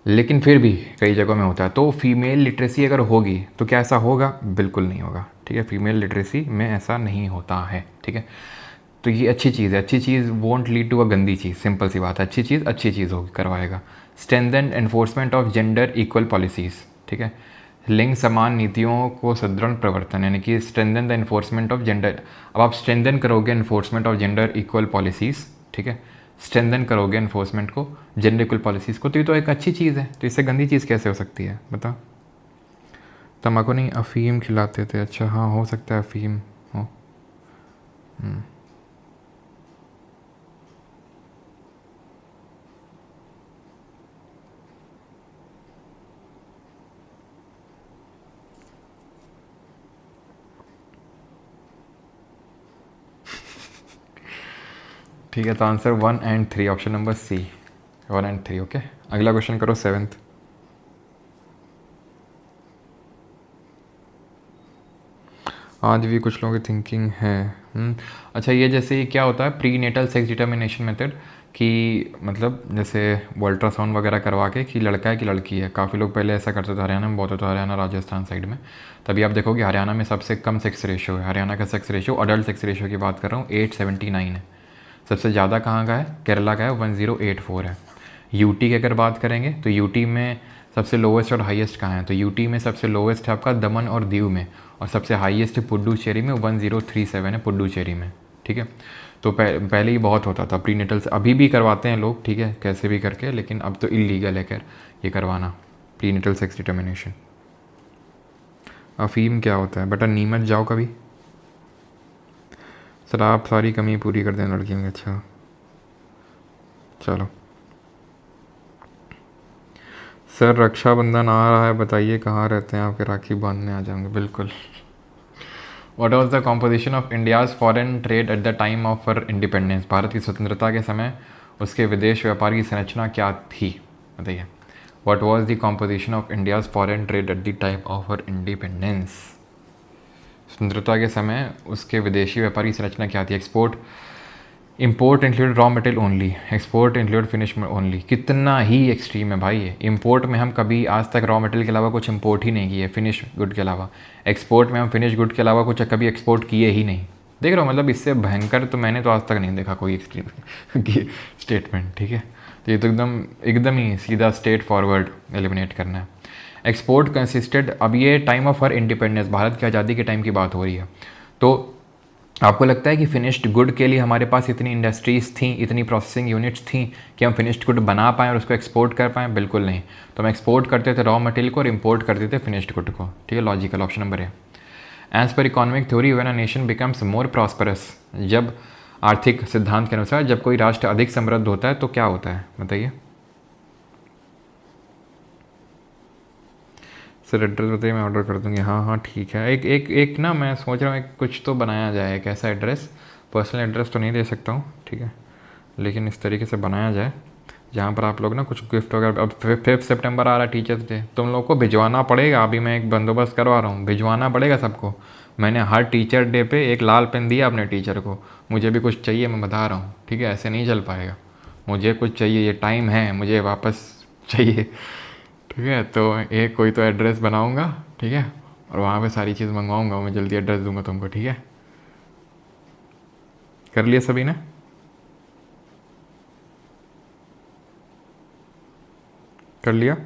लेकिन फिर भी कई जगहों में होता है। तो फीमेल लिटरेसी अगर होगी तो क्या ऐसा होगा? बिल्कुल नहीं होगा। ठीक है, फीमेल लिटरेसी में ऐसा नहीं होता है। ठीक है, तो ये अच्छी चीज़ है। अच्छी चीज़ वोंट लीड टू अ गंदी चीज़, सिंपल सी बात है। अच्छी चीज़ होगी, करवाएगा। Strengthen enforcement of gender equal policies. ठीक है, लिंग समान नीतियों को सुदृढ़ प्रवर्तन, यानी कि strengthen the enforcement of gender. अब आप स्ट्रेंथन करोगे enforcement of gender equal policies, ठीक है, स्ट्रेंथन करोगे एनफोर्समेंट को, जेंडर इक्वल पॉलिसीज़ को, तो ये तो एक अच्छी चीज़ है। तो इससे गंदी चीज़ कैसे हो सकती है बताओ? तम्बाकू नहीं, अफीम खिलाते थे। अच्छा हाँ, हो सकता है अफीम हो। ठीक है, तो आंसर 1 और 3, ऑप्शन नंबर सी, 1 और 3। ओके, अगला क्वेश्चन करो, 7th। आज भी कुछ लोगों की थिंकिंग है। अच्छा, ये जैसे क्या होता है prenatal sex determination method, कि मतलब जैसे अल्ट्रासाउंड वगैरह करवा के कि लड़का है कि लड़की है। काफ़ी लोग पहले ऐसा करते थे, हरियाणा में बहुत होता है, हरियाणा राजस्थान साइड में। तभी आप देखोगे हरियाणा में सबसे कम सेक्स रेशियो है। हरियाणा का sex ratio, adult sex ratio की बात कर रहा हूँ, 879 है। सबसे ज़्यादा कहाँ का है? केरला का है, 1084 है। यूटी की अगर बात करेंगे तो यूटी में सबसे लोवेस्ट और हाईएस्ट कहाँ है? तो यूटी में सबसे लोवेस्ट है आपका दमन और दीव में, और सबसे हाईएस्ट है पुडुचेरी में, 1037 है पुडुचेरी में, ठीक है। तो पहले ही बहुत होता था प्रीनेटल, अभी भी करवाते हैं लोग, ठीक है, कैसे भी करके, लेकिन अब तो इलीगल है खैर ये करवाना प्रीनेटल सेक्स डिटर्मिनेशन। अफीम क्या होता है बेटा? नीमच जाओ कभी। सर आप सारी कमी पूरी कर दें लड़कियों की। अच्छा चलो सर, रक्षाबंधन आ रहा है, बताइए कहाँ रहते हैं आपके, राखी बांधने आ जाएंगे। बिल्कुल। What was the composition of India's foreign trade at the time of her independence? Bharat की स्वतंत्रता के समय उसके विदेश व्यापार की संरचना क्या थी? बताइए। What was the composition of India's foreign trade at the time of her independence? स्वतंत्रता के समय उसके विदेशी व्यापार की संरचना क्या थी? Export, import include raw material only, export include finish only. कितना ही एक्सट्रीम है भाई ये। इम्पोर्ट में हम कभी आज तक रॉ मटेरियल के अलावा कुछ इम्पोर्ट ही नहीं किए, फिनिश गुड के अलावा। एक्सपोर्ट में हम फिनिश गुड के अलावा कुछ कभी एक्सपोर्ट किए ही नहीं। देख रहे हो, मतलब इससे भयंकर तो मैंने तो आज तक नहीं देखा कोई एक्सट्रीम की स्टेटमेंट, ठीक है। तो ये तो एकदम ही सीधा स्ट्रेट फॉरवर्ड एलिमिनेट करना है। एक्सपोर्ट कंसिस्टेड, अब ये time of her independence, Bharat की आज़ादी के टाइम की बात हो रही है। तो आपको लगता है कि फिनिश्ड गुड के लिए हमारे पास इतनी इंडस्ट्रीज़ थी, इतनी प्रोसेसिंग यूनिट्स थी कि हम फिनिश्ड गुड बना पाएँ और उसको एक्सपोर्ट कर पाएँ? बिल्कुल नहीं। तो हम एक्सपोर्ट करते थे रॉ मटेरियल को और इम्पोर्ट करते थे फिनिश्ड गुड को, ठीक है। लॉजिकल ऑप्शन नंबर है। As per economic theory when a nation becomes more prosperous, जब आर्थिक सिद्धांत के अनुसार जब कोई राष्ट्र अधिक समृद्ध होता है तो क्या होता है? बताइए सर। एड्रेस बताइए, मैं ऑर्डर कर दूँगी। हाँ ठीक है। एक ना मैं सोच रहा हूँ कुछ तो बनाया जाए, एक ऐसा एड्रेस, पर्सनल एड्रेस तो नहीं दे सकता हूँ, ठीक है, लेकिन इस तरीके से बनाया जाए जहाँ पर आप लोग ना कुछ गिफ्ट वगैरह, अब 5 सितंबर आ रहा है टीचर्स डे, तुम लोग को भिजवाना पड़ेगा। अभी मैं एक बंदोबस्त करवा रहा हूँ, भिजवाना पड़ेगा सबको। मैंने हर टीचर डे पे एक लाल पेन दिया अपने टीचर को। मुझे भी कुछ चाहिए, मैं बता रहा हूँ, ठीक है, ऐसे नहीं चल पाएगा। मुझे कुछ चाहिए, ये टाइम है, मुझे वापस चाहिए, ठीक है। तो एक कोई तो एड्रेस बनाऊंगा, ठीक है, और वहाँ पे सारी चीज़ मंगवाऊंगा, मैं जल्दी एड्रेस दूंगा तुमको, ठीक है। कर लिया सभी ने? कर लिया?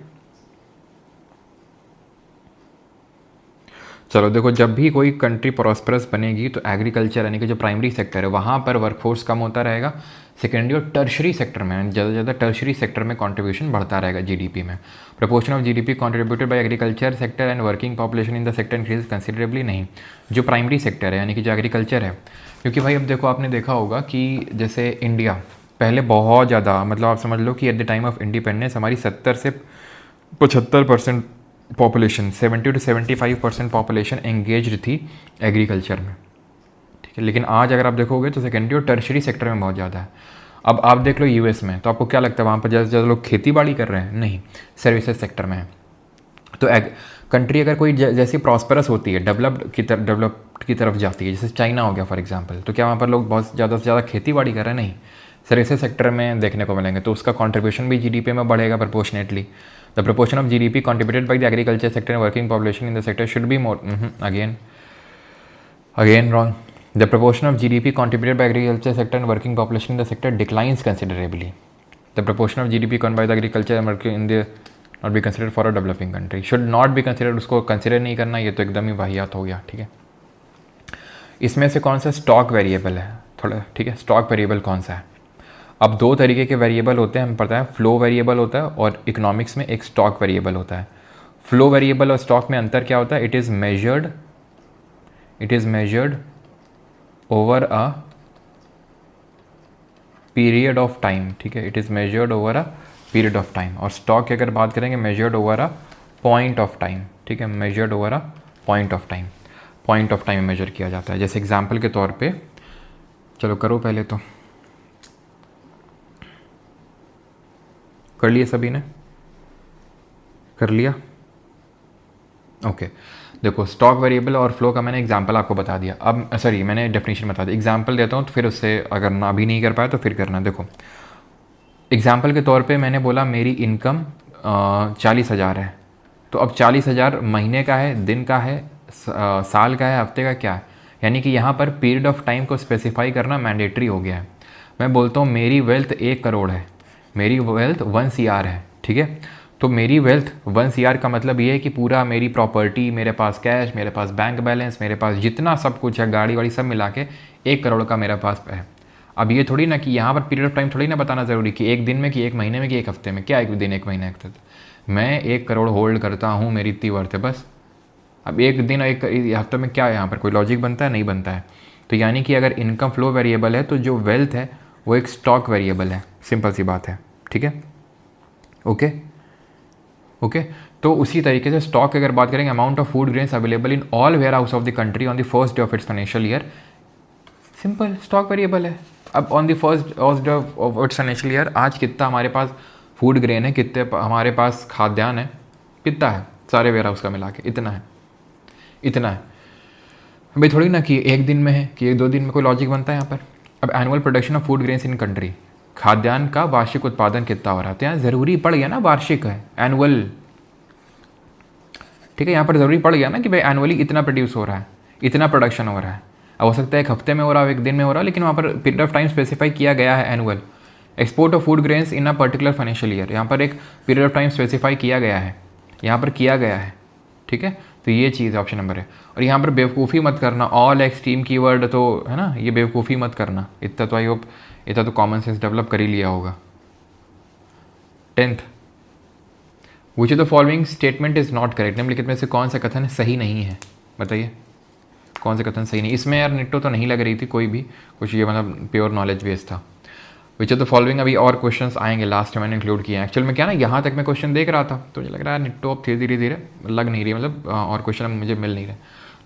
चलो देखो, जब भी कोई कंट्री प्रॉस्परस बनेगी तो एग्रीकल्चर यानी कि जो प्राइमरी सेक्टर है वहाँ पर वर्कफोर्स कम होता रहेगा। सेकेंडरी और टर्शरी सेक्टर में, ज़्यादा से ज़्यादा टर्शरी सेक्टर में कंट्रीब्यूशन बढ़ता रहेगा जीडीपी में। Proportion of GDP contributed bye agriculture sector and working population in the sector increase considerably नहीं। जो प्राइमरी सेक्टर है यानी कि जो एग्रीकल्चर है, क्योंकि भाई अब देखो आपने देखा होगा कि जैसे इंडिया पहले बहुत ज़्यादा, मतलब आप समझ लो कि at the time of independence हमारी 70 से 75% पॉपुलेशन, 70 to 75% पॉपुलेशन एंगेज्ड थी एग्रीकल्चर में, ठीक है। लेकिन आज अगर आप देखोगे तो सेकेंडरी और टर्शरी सेक्टर में बहुत ज़्यादा है। अब आप देख लो यूएस में, तो आपको क्या लगता है वहाँ पर ज़्यादा से ज़्यादा लोग खेती बाड़ी कर रहे हैं? नहीं, सर्विसेज सेक्टर में है। तो कंट्री अगर कोई जैसी प्रॉस्परस होती है, डेवलप्ड की तरफ जाती है, जैसे चाइना हो गया फॉर एग्जांपल, तो क्या वहाँ पर लोग बहुत ज़्यादा से ज़्यादा खेती बाड़ी कर रहे हैं? नहीं, सर्विसेज सेक्टर में देखने को मिलेंगे। तो उसका कंट्रीब्यूशन भी जीडीपी में बढ़ेगा proportionately. The proportion of GDP contributed by the agriculture sector and working population in the sector should be more, again wrong. The proportion of GDP contributed by agriculture sector and working population in the sector declines considerably. The proportion of GDP contributed by the agriculture and working in the not be considered for a developing country. Should not be considered, उसको consider नहीं करना, ये तो एकदम ही वाहियात हो गया, ठीक है। इसमें से कौन सा स्टॉक वेरिएबल है थोड़ा, ठीक है, स्टॉक वेरिएबल कौन सा है? अब दो तरीके के वेरिएबल होते हैं, हमें पता है, फ्लो वेरिएबल होता है और इकोनॉमिक्स में एक स्टॉक वेरिएबल होता है। फ्लो वेरिएबल और स्टॉक में अंतर क्या होता है? It is measured over a period of time, ठीक है, it is measured over a period of time. और स्टॉक की अगर बात करेंगे, measured over a point of time, ठीक है, measured over a point of time, point of time में मेजर किया जाता है। जैसे एग्जांपल के तौर पे, चलो करो पहले तो, कर लिए सभी ने? कर लिया? ओके देखो, स्टॉक वेरिएबल और फ्लो का मैंने एग्जांपल आपको बता दिया। अब सॉरी, मैंने डेफिनेशन बता दी, एग्जांपल देता हूँ तो फिर उससे अगर ना अभी नहीं कर पाया तो फिर करना। देखो एग्जांपल के तौर पे मैंने बोला मेरी इनकम 40,000 है, तो अब 40,000 महीने का है, दिन का है, साल का है, हफ्ते का क्या है? यानी कि यहाँ पर पीरियड ऑफ टाइम को स्पेसिफाई करना मैंडेटरी हो गया है। मैं बोलता हूँ मेरी वेल्थ 1 करोड़ है, मेरी वेल्थ 1 CR है, ठीक है। तो मेरी वेल्थ 1 CR का मतलब ये है कि पूरा मेरी प्रॉपर्टी, मेरे पास कैश, मेरे पास बैंक बैलेंस, मेरे पास जितना सब कुछ है, गाड़ी वाड़ी सब मिला के 1 करोड़ का मेरे पास है। अब ये थोड़ी ना कि यहाँ पर पीरियड ऑफ टाइम थोड़ी ना बताना ज़रूरी कि 1 दिन में, कि 1 महीने में, कि 1 हफ्ते में। क्या 1 दिन 1 महीने 1 हफ्ते? मैं 1 करोड़ होल्ड करता हूँ, मेरी इतनी वर्थ है बस। अब 1 दिन और 1 हफ्ते में क्या है, यहाँ पर कोई लॉजिक बनता है? नहीं बनता है। तो यानी कि अगर इनकम फ्लो वेरिएबल है तो जो वेल्थ है वो एक स्टॉक वेरिएबल है। सिंपल सी बात है, ठीक है? ओके। तो उसी तरीके से स्टॉक की अगर बात करेंगे, amount of food grains available in all warehouse of the country on the first day of its financial year, simple stock variable है। अब on the first day of its financial year आज कितना हमारे पास food grain है, कितने हमारे पास खाद्यान्न है, कितना है सारे वेयर हाउस का मिला के? इतना है। भाई थोड़ी ना कि 1 दिन में है, कि 1-2 दिन में, कोई लॉजिक बनता है यहाँ पर? अब annual production of food grains in country, खाद्यान्न का वार्षिक उत्पादन कितना हो रहा है? तो यहाँ ज़रूरी पड़ गया ना, वार्षिक है, एनुअल, ठीक है? यहाँ पर ज़रूरी पड़ गया ना कि भाई एनुअली इतना प्रोड्यूस हो रहा है, इतना प्रोडक्शन हो रहा है। अब हो सकता है 1 हफ्ते में हो रहा है, 1 दिन में हो रहा है, लेकिन वहाँ पर पीरियड ऑफ टाइम स्पेसिफाई किया गया है annual. Export of food grains in a particular financial year, यहाँ पर एक पीरियड ऑफ टाइम स्पेसिफाई किया गया है, यहाँ पर किया गया है, ठीक है? तो ये चीज़ ऑप्शन नंबर है। और यहाँ पर बेवकूफ़ी मत करना, ऑल एक्सट्रीम कीवर्ड, तो है ना, ये बेवकूफ़ी मत करना। इतना तो आई होप, इतना तो कॉमन सेंस डेवलप कर ही लिया होगा। 10th, which of the following statement is not correct, निम्नलिखित में से कौन सा कथन सही नहीं है? बताइए कौन सा कथन सही नहीं? इसमें यार निट्टो तो नहीं लग रही थी कोई भी, कुछ ये मतलब प्योर नॉलेज बेस्ड था। विच ऑफ द फॉलोइंग, अभी और क्वेश्चंस आएंगे, लास्ट में मैंने इंक्लूड किए हैं। एक्चुअल में क्या ना, यहाँ तक मैं क्वेश्चन देख रहा था तो मुझे लग रहा है निट्टो अब धीरे धीरे लग नहीं रही, मतलब और क्वेश्चन अब मुझे मिल नहीं रहे,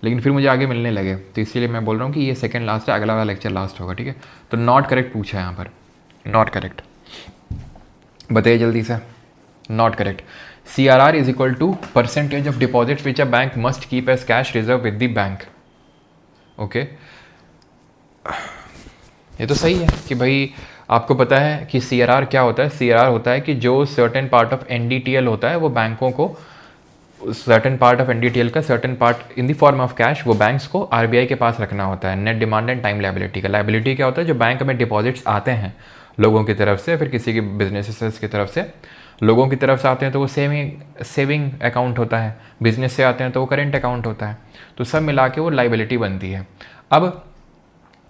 लेकिन फिर मुझे आगे मिलने लगे, तो इसीलिए मैं बोल रहा हूँ कि ये सेकंड लास्ट है, अगला वाला लेक्चर लास्ट होगा, ठीक है? तो नॉट करेक्ट पूछा है यहाँ पर, नॉट करेक्ट, बताइए जल्दी से। Not correct. CRR is equal to percentage of deposit which a bank must keep as cash reserve with the bank. Okay, ये तो सही है कि भाई आपको पता है कि CRR क्या होता है? CRR होता है कि जो सर्टेन पार्ट ऑफ NDTL होता है वो बैंकों को, सर्टेन पार्ट ऑफ NDTL का certain part in the form of cash वो बैंक्स को RBI के पास रखना होता है। Net demand and time liability का, लायबिलिटी क्या होता है? जो बैंक में डिपॉजिट्स आते हैं लोगों की तरफ से, फिर किसी की बिजनेसेस की तरफ से, लोगों की तरफ से आते हैं तो वो सेविंग अकाउंट होता है, बिजनेस से आते हैं तो वो करेंट अकाउंट होता है, तो सब मिला के वो लायबिलिटी बनती है। अब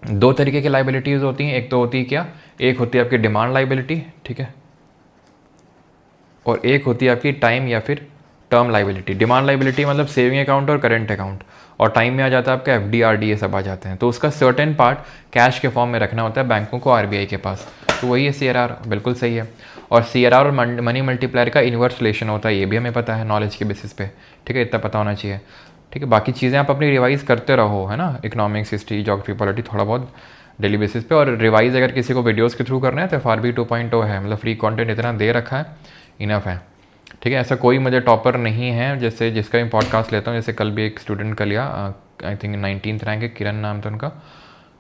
2 तरीके की लायबिलिटीज़ होती हैं, एक तो होती है क्या, एक होती है आपकी डिमांड लायबिलिटी, ठीक है, और एक होती है आपकी टाइम या फिर टर्म लायबिलिटी। डिमांड लायबिलिटी मतलब सेविंग अकाउंट और करेंट अकाउंट, और टाइम में आ जाता है आपका FD RD, ये सब आ जाते हैं, तो उसका सर्टेन पार्ट कैश के फॉर्म में रखना होता है बैंकों को RBI के पास, तो वही है CRR, बिल्कुल सही है। और CRR और मनी मल्टीप्लायर का इन्वर्स रिलेशन होता है, ये भी हमें पता है नॉलेज के बेसिस पे, ठीक है? इतना पता होना चाहिए, ठीक है? बाकी चीज़ें आप अपनी रिवाइज़ करते रहो, है ना, इकोनॉमिक्स, हिस्ट्री, ज्योग्राफी, पॉलिटी, थोड़ा बहुत डेली बेसिस पे। और रिवाइज अगर किसी को वीडियोस के थ्रू करना है तो FRB 2.0 है, मतलब फ्री कंटेंट इतना दे रखा है, इनफ है, ठीक है? ऐसा कोई मुझे टॉपर नहीं है जैसे जिसका मैं पॉडकास्ट लेता हूँ, जैसे कल भी एक स्टूडेंट का लिया, आई थिंक 19th रैंक है, किरण नाम था उनका,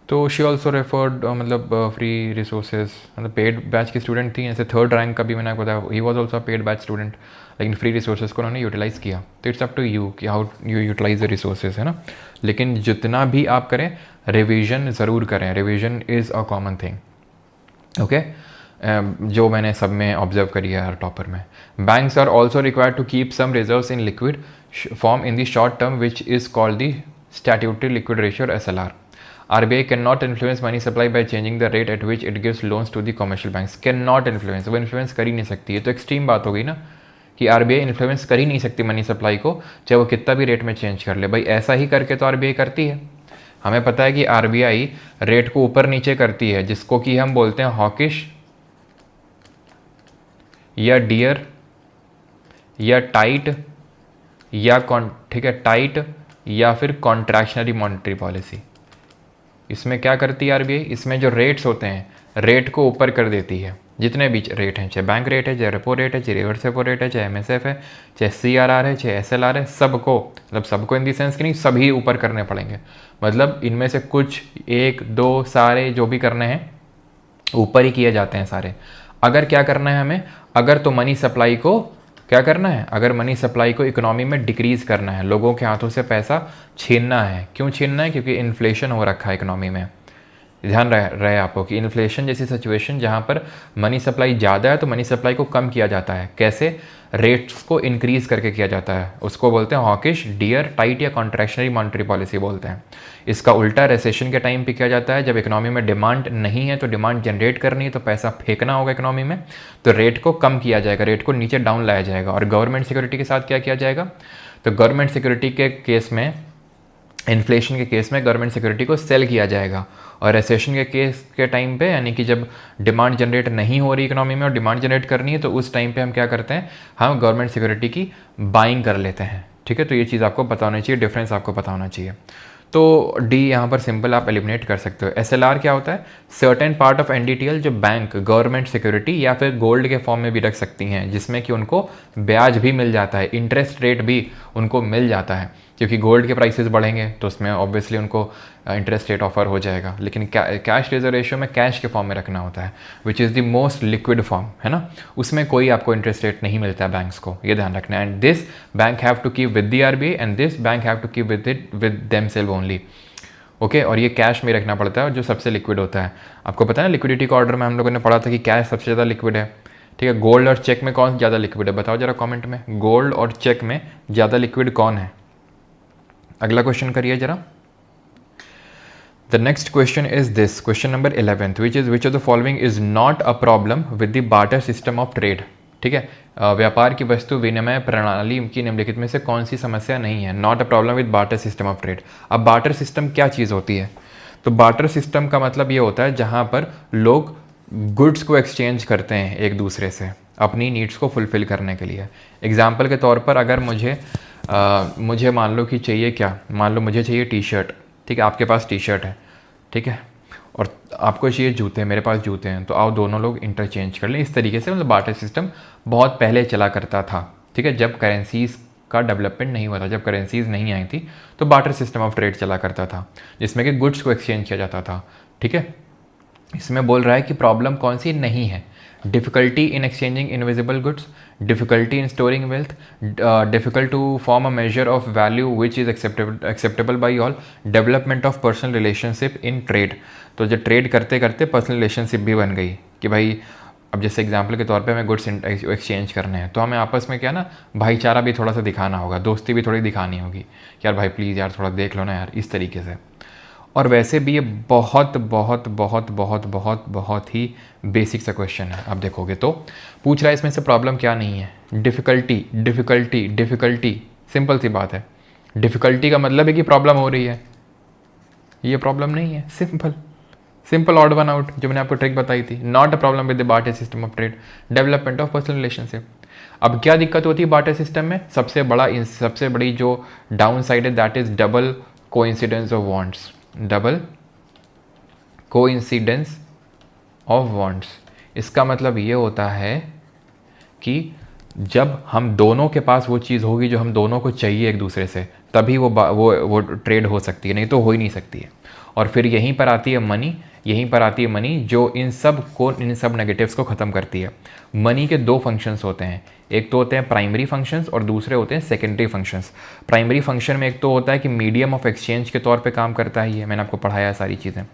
तो शी ऑल्सो रेफर्ड मतलब फ्री रिसोर्सेज, मतलब पेड बैच की स्टूडेंट थी। जैसे 3rd रैंक का भी मैंने आपको बताया, he was also paid batch student, लेकिन फ्री रिसोर्सेज को उन्होंने यूटिलाइज़ किया। तो इट्स अप टू यू कि how you utilise the resources, है ना? लेकिन जितना भी आप करें रिवीजन ज़रूर करें, revision is a common thing, okay? जो मैंने सब में ऑब्जर्व करी है हर टॉपर में। Banks are also required to keep some reserves in liquid form in the short term which is called the statutory liquid ratio, SLR. RBI cannot influence money supply by changing the rate at which it gives loans to the commercial banks. Cannot influence, वो influence कर ही नहीं सकती है। तो extreme बात हो गई ना कि RBI इन्फ्लुएंस कर ही नहीं सकती मनी सप्लाई को, चाहे वो कितना भी रेट में चेंज कर ले। भाई ऐसा ही करके तो RBI करती है, हमें पता है कि RBI रेट को ऊपर नीचे करती है, जिसको कि हम बोलते हैं हॉकिश या डियर या टाइट या ठीक है, टाइट या फिर कॉन्ट्रैक्शनरी मॉनेटरी पॉलिसी। इसमें क्या करती है RBI? इसमें जो रेट्स होते हैं, रेट को ऊपर कर देती है, जितने भी रेट हैं, चाहे बैंक रेट है, चाहे रेपो रेट है, चाहे रिवर्स रेपो रेट है, चाहे MSF है, चाहे CRR है, चाहे SLR है, सबको, मतलब सबको इन दी सेंस कि नहीं, सभी ऊपर करने पड़ेंगे। मतलब इनमें से कुछ 1 2 सारे जो भी करने हैं ऊपर ही किए जाते हैं सारे। अगर क्या करना है हमें, अगर तो मनी सप्लाई को क्या करना है, अगर मनी सप्लाई को इकोनॉमी में डिक्रीज़ करना है, लोगों के हाथों से पैसा छीनना है। क्यों छीनना है? क्योंकि इन्फ्लेशन हो रखा है इकोनॉमी में, ध्यान रहे आपको कि इन्फ्लेशन जैसी सिचुएशन जहाँ पर मनी सप्लाई ज़्यादा है तो मनी सप्लाई को कम किया जाता है। कैसे? रेट्स को इंक्रीज करके किया जाता है। उसको बोलते हैं हॉकिश, डियर, टाइट या कॉन्ट्रैक्शनरी मॉनेटरी पॉलिसी बोलते हैं। इसका उल्टा रिसेशन के टाइम पे किया जाता है। जब इकोनॉमी में डिमांड नहीं है तो डिमांड जनरेट करनी है तो पैसा फेंकना होगा इकोनॉमी में, तो रेट को कम किया जाएगा, रेट को नीचे डाउन लाया जाएगा। और गवर्नमेंट सिक्योरिटी के साथ क्या किया जाएगा? तो गवर्नमेंट सिक्योरिटी के केस में, इन्फ्लेशन के केस में गवर्नमेंट सिक्योरिटी को सेल किया जाएगा। और रिसेशन के केस के टाइम पे, यानी कि जब डिमांड जनरेट नहीं हो रही इकोनॉमी में और डिमांड जनरेट करनी है, तो उस टाइम पे हम क्या करते हैं? हम गवर्नमेंट सिक्योरिटी की बाइंग कर लेते हैं। ठीक है, तो ये चीज़ आपको पता होनी चाहिए, डिफरेंस आपको पता होना चाहिए। तो डी यहाँ पर सिंपल आप एलिमिनेट कर सकते हो। एसएलआर क्या होता है? सर्टेन पार्ट ऑफ एनडीटीएल जो बैंक गवर्नमेंट सिक्योरिटी या फिर गोल्ड के फॉर्म में भी रख सकती हैं, जिसमें कि उनको ब्याज भी मिल जाता है, इंटरेस्ट रेट भी उनको मिल जाता है, क्योंकि गोल्ड के प्राइसेस बढ़ेंगे तो उसमें ऑब्वियसली उनको इंटरेस्ट रेट ऑफर हो जाएगा। लेकिन कैश रिजर्व रेशियो में कैश के फॉर्म में रखना होता है, which is the most liquid form, है ना। उसमें कोई आपको इंटरेस्ट रेट नहीं मिलता है बैंक्स को, ये ध्यान रखना है। And this bank have to keep with the RBI and this bank have to keep with themself only. Okay, और ये कैश में रखना पड़ता है जो सबसे लिक्विड होता है। आपको पता है लिक्विडिटी का ऑर्डर में हम लोगों ने पढ़ा था कि कैश सबसे ज़्यादा लिक्विड है। ठीक है, गोल्ड और चेक में कौन ज़्यादा लिक्विड है? बताओ जरा कमेंट में, गोल्ड और चेक में ज़्यादा लिक्विड कौन है? अगला क्वेश्चन करिए जरा। The next question is this, question number 11, which of the following is not a problem with the barter system of trade. ठीक है, व्यापार की वस्तु विनिमय प्रणाली की निम्नलिखित में से कौन सी समस्या नहीं है? Not a problem with barter system of trade. अब बार्टर सिस्टम क्या चीज़ होती है? तो बार्टर सिस्टम का मतलब ये होता है जहाँ पर लोग गुड्स को एक्सचेंज करते हैं एक दूसरे से अपनी नीड्स को फुलफिल करने के लिए। एग्जाम्पल के तौर पर अगर मुझे मान लो कि चाहिए क्या, मान लो मुझे चाहिए टी शर्ट, ठीक है, आपके पास टी शर्ट है, ठीक है, और आपको चाहिए जूते, मेरे पास जूते हैं, तो आओ दोनों लोग इंटरचेंज कर लें। इस तरीके से मतलब बार्टर सिस्टम बहुत पहले चला करता था। ठीक है, जब करेंसीज़ का डेवलपमेंट नहीं हुआ था, जब करेंसीज़ नहीं आई थी, तो बार्टर सिस्टम ऑफ ट्रेड चला करता था, जिसमें कि गुड्स को एक्सचेंज किया जाता था। ठीक है, इसमें बोल रहा है कि प्रॉब्लम कौन सी नहीं है? Difficulty in exchanging invisible goods, difficulty in storing wealth, difficult to form a major of value which is acceptable by all, development of personal relationship in trade. तो जब ट्रेड करते करते पर्सनल रिलेशनशिप भी बन गई कि भाई अब जैसे एग्जाम्पल के तौर पे हमें गुड्स एक्सचेंज करने हैं, तो हमें आपस में क्या ना भाईचारा भी थोड़ा सा दिखाना होगा, दोस्ती भी थोड़ी दिखानी होगी, यार भाई प्लीज़ यार थोड़ा देख लो ना यार, इस तरीके से। और वैसे भी ये बहुत बहुत बहुत बहुत बहुत बहुत ही बेसिक सा क्वेश्चन है। आप देखोगे तो पूछ रहा है इसमें से प्रॉब्लम क्या नहीं है? डिफ़िकल्टी, डिफ़िकल्टी, डिफ़िकल्टी, सिंपल सी बात है। डिफ़िकल्टी का मतलब है कि प्रॉब्लम हो रही है, ये प्रॉब्लम नहीं है, सिंपल ऑड वन आउट, जो मैंने आपको ट्रिक बताई थी। Not a problem with the barter system of trade, development of personal relationship. अब क्या दिक्कत होती है बार्टर सिस्टम में? सबसे बड़ी जो डाउन साइड है that is double coincidence of wants, double coincidence of wants. इसका मतलब ये होता है कि जब हम दोनों के पास वो चीज़ होगी जो हम दोनों को चाहिए एक दूसरे से, तभी वो ट्रेड हो सकती है, नहीं तो हो ही नहीं सकती है। और फिर यहीं पर आती है मनी, जो इन सब नेगेटिव्स को ख़त्म करती है। मनी के दो फंक्शंस होते हैं, एक तो होते हैं प्राइमरी फंक्शंस और दूसरे होते हैं सेकेंडरी फंक्शंस। प्राइमरी फंक्शन में एक तो होता है कि मीडियम ऑफ एक्सचेंज के तौर पे काम करता है, ये मैंने आपको पढ़ाया है सारी चीज़ें,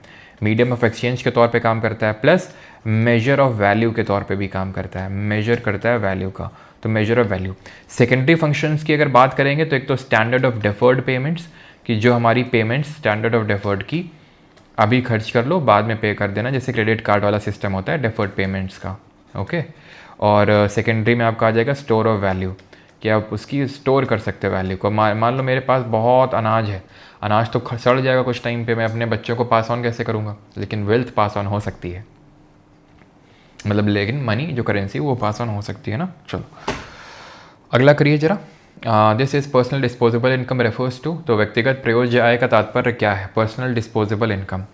मीडियम ऑफ एक्सचेंज के तौर पे काम करता है, प्लस मेजर ऑफ वैल्यू के तौर पे भी काम करता है, मेजर करता है वैल्यू का, तो major of value. Secondary functions की अगर बात करेंगे तो एक तो स्टैंडर्ड ऑफ डेफर्ड पेमेंट्स, कि जो हमारी पेमेंट्स स्टैंडर्ड ऑफ डेफर्ड की अभी खर्च कर लो बाद में पे कर देना, जैसे क्रेडिट कार्ड वाला सिस्टम होता है डेफर्ड पेमेंट्स का। ओके, और सेकेंडरी में आपका आ जाएगा स्टोर ऑफ वैल्यू, कि आप उसकी स्टोर कर सकते हैं वैल्यू को। मान लो मेरे पास बहुत अनाज है, अनाज तो सड़ जाएगा कुछ टाइम पे, मैं अपने बच्चों को पास ऑन कैसे करूँगा? लेकिन वेल्थ पास ऑन हो सकती है, मतलब लेकिन मनी जो करेंसी वो पास ऑन हो सकती है ना। चलो अगला करिए जरा। This is personal disposable income refers to, तो व्यक्तिगत प्रयोज्य आय का तात्पर्य क्या है? Personal disposable income.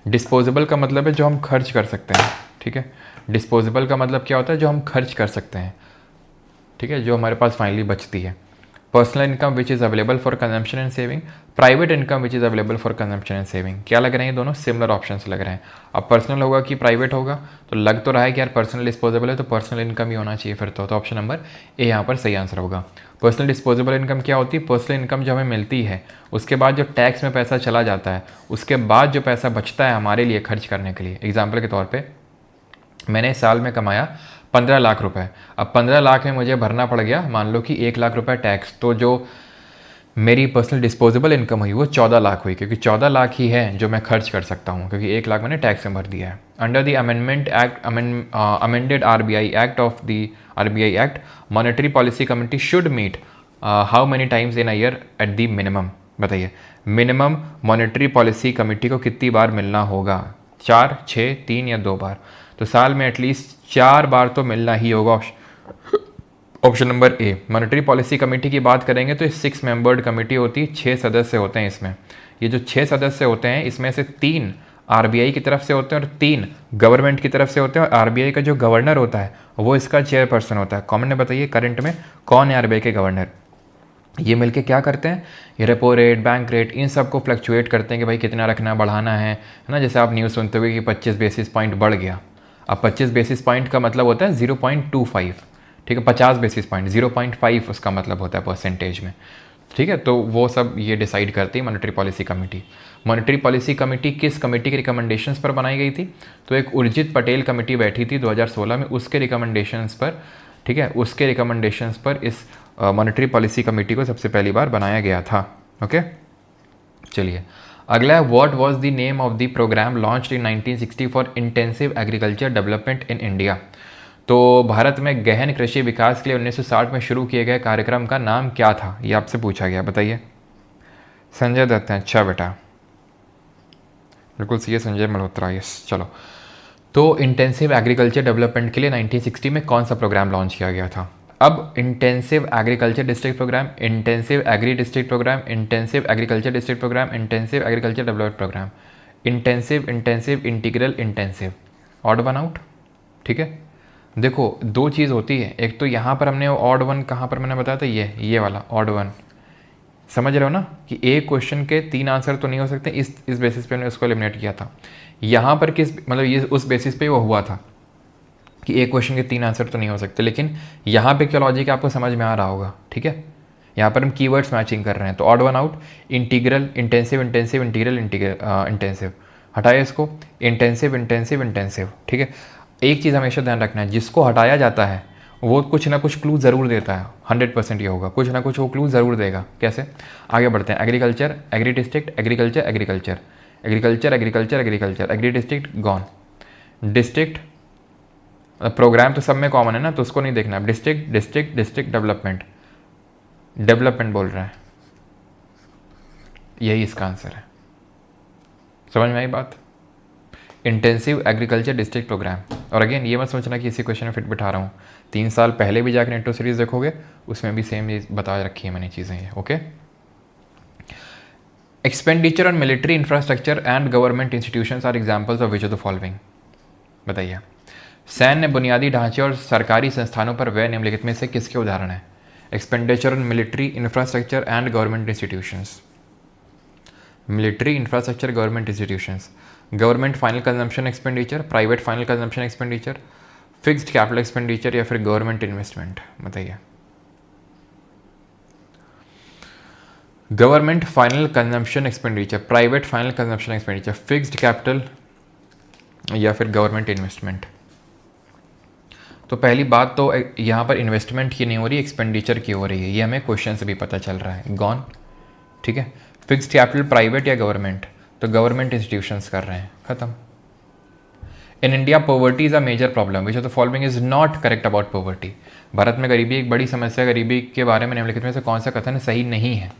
डिस्पोजेबल का मतलब है जो हम खर्च कर सकते हैं, ठीक है। डिस्पोजेबल का मतलब क्या होता है? जो हम खर्च कर सकते हैं, ठीक है, जो हमारे पास फाइनली बचती है। Personal income which is available for consumption and saving, private income which is available for consumption and saving. क्या लग रहे हैं? दोनों सिमिलर ऑप्शंस लग रहे हैं। अब पर्सनल होगा कि प्राइवेट होगा, तो लग तो रहा है कि यार पर्सनल डिस्पोजेबल है तो पर्सनल इनकम ही होना चाहिए फिर तो ऑप्शन नंबर ए यहाँ पर सही आंसर होगा। पर्सनल डिस्पोजेबल इनकम क्या होती है? पर्सनल इनकम जो हमें मिलती है उसके बाद जो टैक्स में पैसा चला जाता है, उसके बाद जो पैसा बचता है हमारे लिए खर्च करने के लिए। एग्जाम्पल के तौर पर मैंने साल में कमाया 15 लाख रुपए, अब 15 लाख में मुझे भरना पड़ गया मान लो कि 1 लाख रुपए टैक्स, तो जो मेरी पर्सनल डिस्पोजेबल इनकम हुई वो 14 लाख हुई, क्योंकि 14 लाख ही है जो मैं खर्च कर सकता हूँ, क्योंकि 1 लाख मैंने टैक्स में भर दिया है। Under the amendment act amended RBI act of the RBI act, monetary policy committee should meet how many times in a year at the minimum. बताइए मिनिमम मॉनेटरी पॉलिसी कमेटी को कितनी बार मिलना होगा? 4, 6, 3 या 2 बार? तो साल में एटलीस्ट 4 बार तो मिलना ही होगा। Option number A. Monetary policy committee की बात करेंगे तो 6 मेंबर्ड कमेटी होती है, 6 सदस्य होते हैं इसमें। ये जो 6 सदस्य होते हैं इसमें से 3 RBI की तरफ से होते हैं और 3 गवर्नमेंट की तरफ से होते हैं, और RBI का जो गवर्नर होता है वो इसका चेयरपर्सन होता है। कॉमन में बताइए करंट में कौन है RBI के गवर्नर? ये मिलके क्या करते हैं? ये रेपो रेट, बैंक रेट, इन सब को फ्लक्चुएट करते हैं कि भाई कितना रखना, बढ़ाना है ना। जैसे आप न्यूज़ सुनते हुए कि 25 बेसिस पॉइंट बढ़ गया, अब 25 बेसिस पॉइंट का मतलब होता है 0.25, ठीक है। 50 बेसिस पॉइंट 0.5 उसका मतलब होता है परसेंटेज में, ठीक है। तो वो सब ये डिसाइड करती है monetary policy committee. Monetary policy committee किस कमेटी के रिकमेंडेशंस पर बनाई गई थी? तो एक उर्जित पटेल कमेटी बैठी थी 2016 में, उसके रिकमेंडेशंस पर, ठीक है, उसके रिकमेंडेशंस पर इस मॉनेटरी पॉलिसी कमेटी को सबसे पहली बार बनाया गया था। ओके, चलिए अगला है what was the name of the programme launched in 1960 for intensive agriculture development in India. तो भारत में गहन कृषि विकास के लिए 1960 में शुरू किए गए कार्यक्रम का नाम क्या था? ये आपसे पूछा गया, बताइए। संजय दत्त हैं, अच्छा बेटा बिल्कुल सही है, संजय मल्होत्रा, यस। चलो, तो इंटेंसिव एग्रीकल्चर डेवलपमेंट के लिए 1960 में कौन सा प्रोग्राम लॉन्च किया गया था? अब intensive agriculture district programme, intensive agri district programme, intensive agriculture district programme, intensive agriculture development programme, intensive, intensive, integral, intensive, odd one out, ठीक है। देखो दो चीज़ होती है, एक तो यहाँ पर हमने ऑड वन, कहाँ पर मैंने बताया था, ये वाला ऑड वन, समझ रहे हो ना कि एक क्वेश्चन के 3 आंसर तो नहीं हो सकते, इस बेसिस पे हमने उसको एलिमिनेट किया था। यहाँ पर किस मतलब ये उस बेसिस पे वो हुआ था कि एक क्वेश्चन के 3 आंसर तो नहीं हो सकते, लेकिन यहाँ पे क्या लॉजिक है आपको समझ में आ रहा होगा, ठीक है। यहाँ पर हम कीवर्ड्स मैचिंग कर रहे हैं, तो odd one out, integral, intensive, intensive, integral, intensive, हटाया इसको, इंटेंसिव, इंटेंसिव, इंटेंसिव, ठीक है। एक चीज़ हमेशा ध्यान रखना है, जिसको हटाया जाता है वो कुछ ना कुछ क्लू ज़रूर देता है, 100% ये होगा, कुछ ना कुछ वो क्लू ज़रूर देगा। कैसे? आगे बढ़ते हैं। Agriculture, agri district, agriculture, agriculture, agriculture, agriculture, agriculture, agri district gone, district programme तो सब में कॉमन है ना, तो उसको नहीं देखना। District, district, district development, development बोल रहा है, यही इसका आंसर है। समझ में आई बात? Intensive agriculture district programme. और अगेन ये मत सोचना कि इसी क्वेश्चन में फिट बिठा रहा हूँ, 3 साल पहले भी जाकर नेटो सीरीज देखोगे उसमें भी सेम ये बता रखी है मैंने चीज़ें ये। Okay, expenditure on military infrastructure and government institutions are examples of which of the following. बताइए, सैन्य बुनियादी ढांचे और सरकारी संस्थानों पर व्यय निम्नलिखित में से किसके उदाहरण है? Expenditure on military infrastructure and government institutions, military infrastructure, government institutions, government final consumption expenditure, private final consumption expenditure, fixed capital expenditure या फिर गवर्नमेंट इन्वेस्टमेंट। बताइए, government final consumption expenditure, private final consumption expenditure, fixed capital या फिर government investment. तो पहली बात तो यहाँ पर इन्वेस्टमेंट की नहीं हो रही, एक्सपेंडिचर की हो रही है, ये हमें क्वेश्चन से भी पता चल रहा है। गॉन, ठीक है। फिक्स्ड कैपिटल प्राइवेट या गवर्नमेंट, तो गवर्नमेंट इंस्टीट्यूशंस कर रहे हैं, खत्म। In India poverty is a major problem which of the following is not correct about poverty. भारत में गरीबी एक बड़ी समस्या, गरीबी के बारे में निम्नलिखित में से कौन सा कथन सही नहीं है?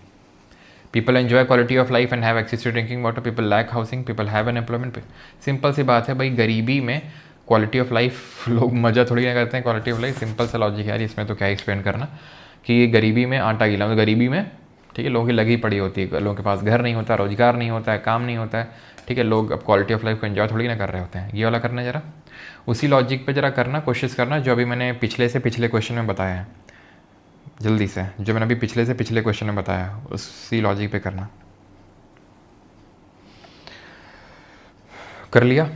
People enjoy quality of life and have access to drinking water, people lack housing, people have an employment. Simple सी बात है भाई, गरीबी में क्वालिटी ऑफ लाइफ, लोग मज़ा थोड़ी ना करते हैं क्वालिटी ऑफ लाइफ, सिंपल सा लॉजिक है यार, इसमें तो क्या एक्सप्लेन करना कि गरीबी में आटा गीला, तो गरीबी में, ठीक है, लोगों की लगी पड़ी होती है, लोगों के पास घर नहीं होता, रोजगार नहीं होता है, काम नहीं होता है, ठीक है, लोग अब क्वालिटी ऑफ लाइफ को एंजॉय थोड़ी ना कर रहे होते हैं। ये वाला करना जरा, उसी लॉजिक पे जरा करना, कोशिश करना जो अभी मैंने पिछले से पिछले क्वेश्चन में बताया है, जल्दी से, जो मैंने अभी पिछले से पिछले क्वेश्चन में बताया उसी लॉजिक पे करना। कर लिया?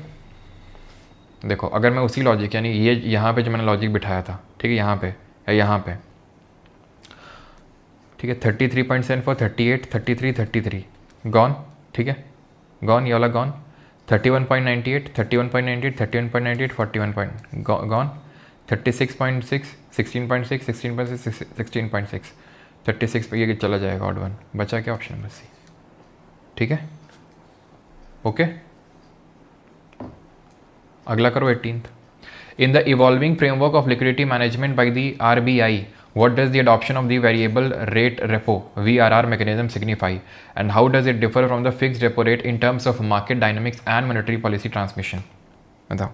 देखो अगर मैं उसी लॉजिक यानी ये यहाँ पे जो मैंने लॉजिक बिठाया था, ठीक है, यहाँ पे या यहाँ पे, ठीक है, 33.74, 38, 33, 33 गॉन, ठीक है, गॉन, ये वाला गॉन, 31.98, 31.98, 31.98, 41 गॉन, 36.6, 16.6, 16.6, 16.6, 36 पे ये चला जाएगा ऑड वन, बचा क्या? Option number C. ठीक है, ओके। अगला करो 18th। In the evolving framework of liquidity management by the RBI, what does the adoption of the variable rate repo VRR mechanism signify, and how does it differ from the fixed repo rate in terms of market dynamics and monetary policy transmission? बताओ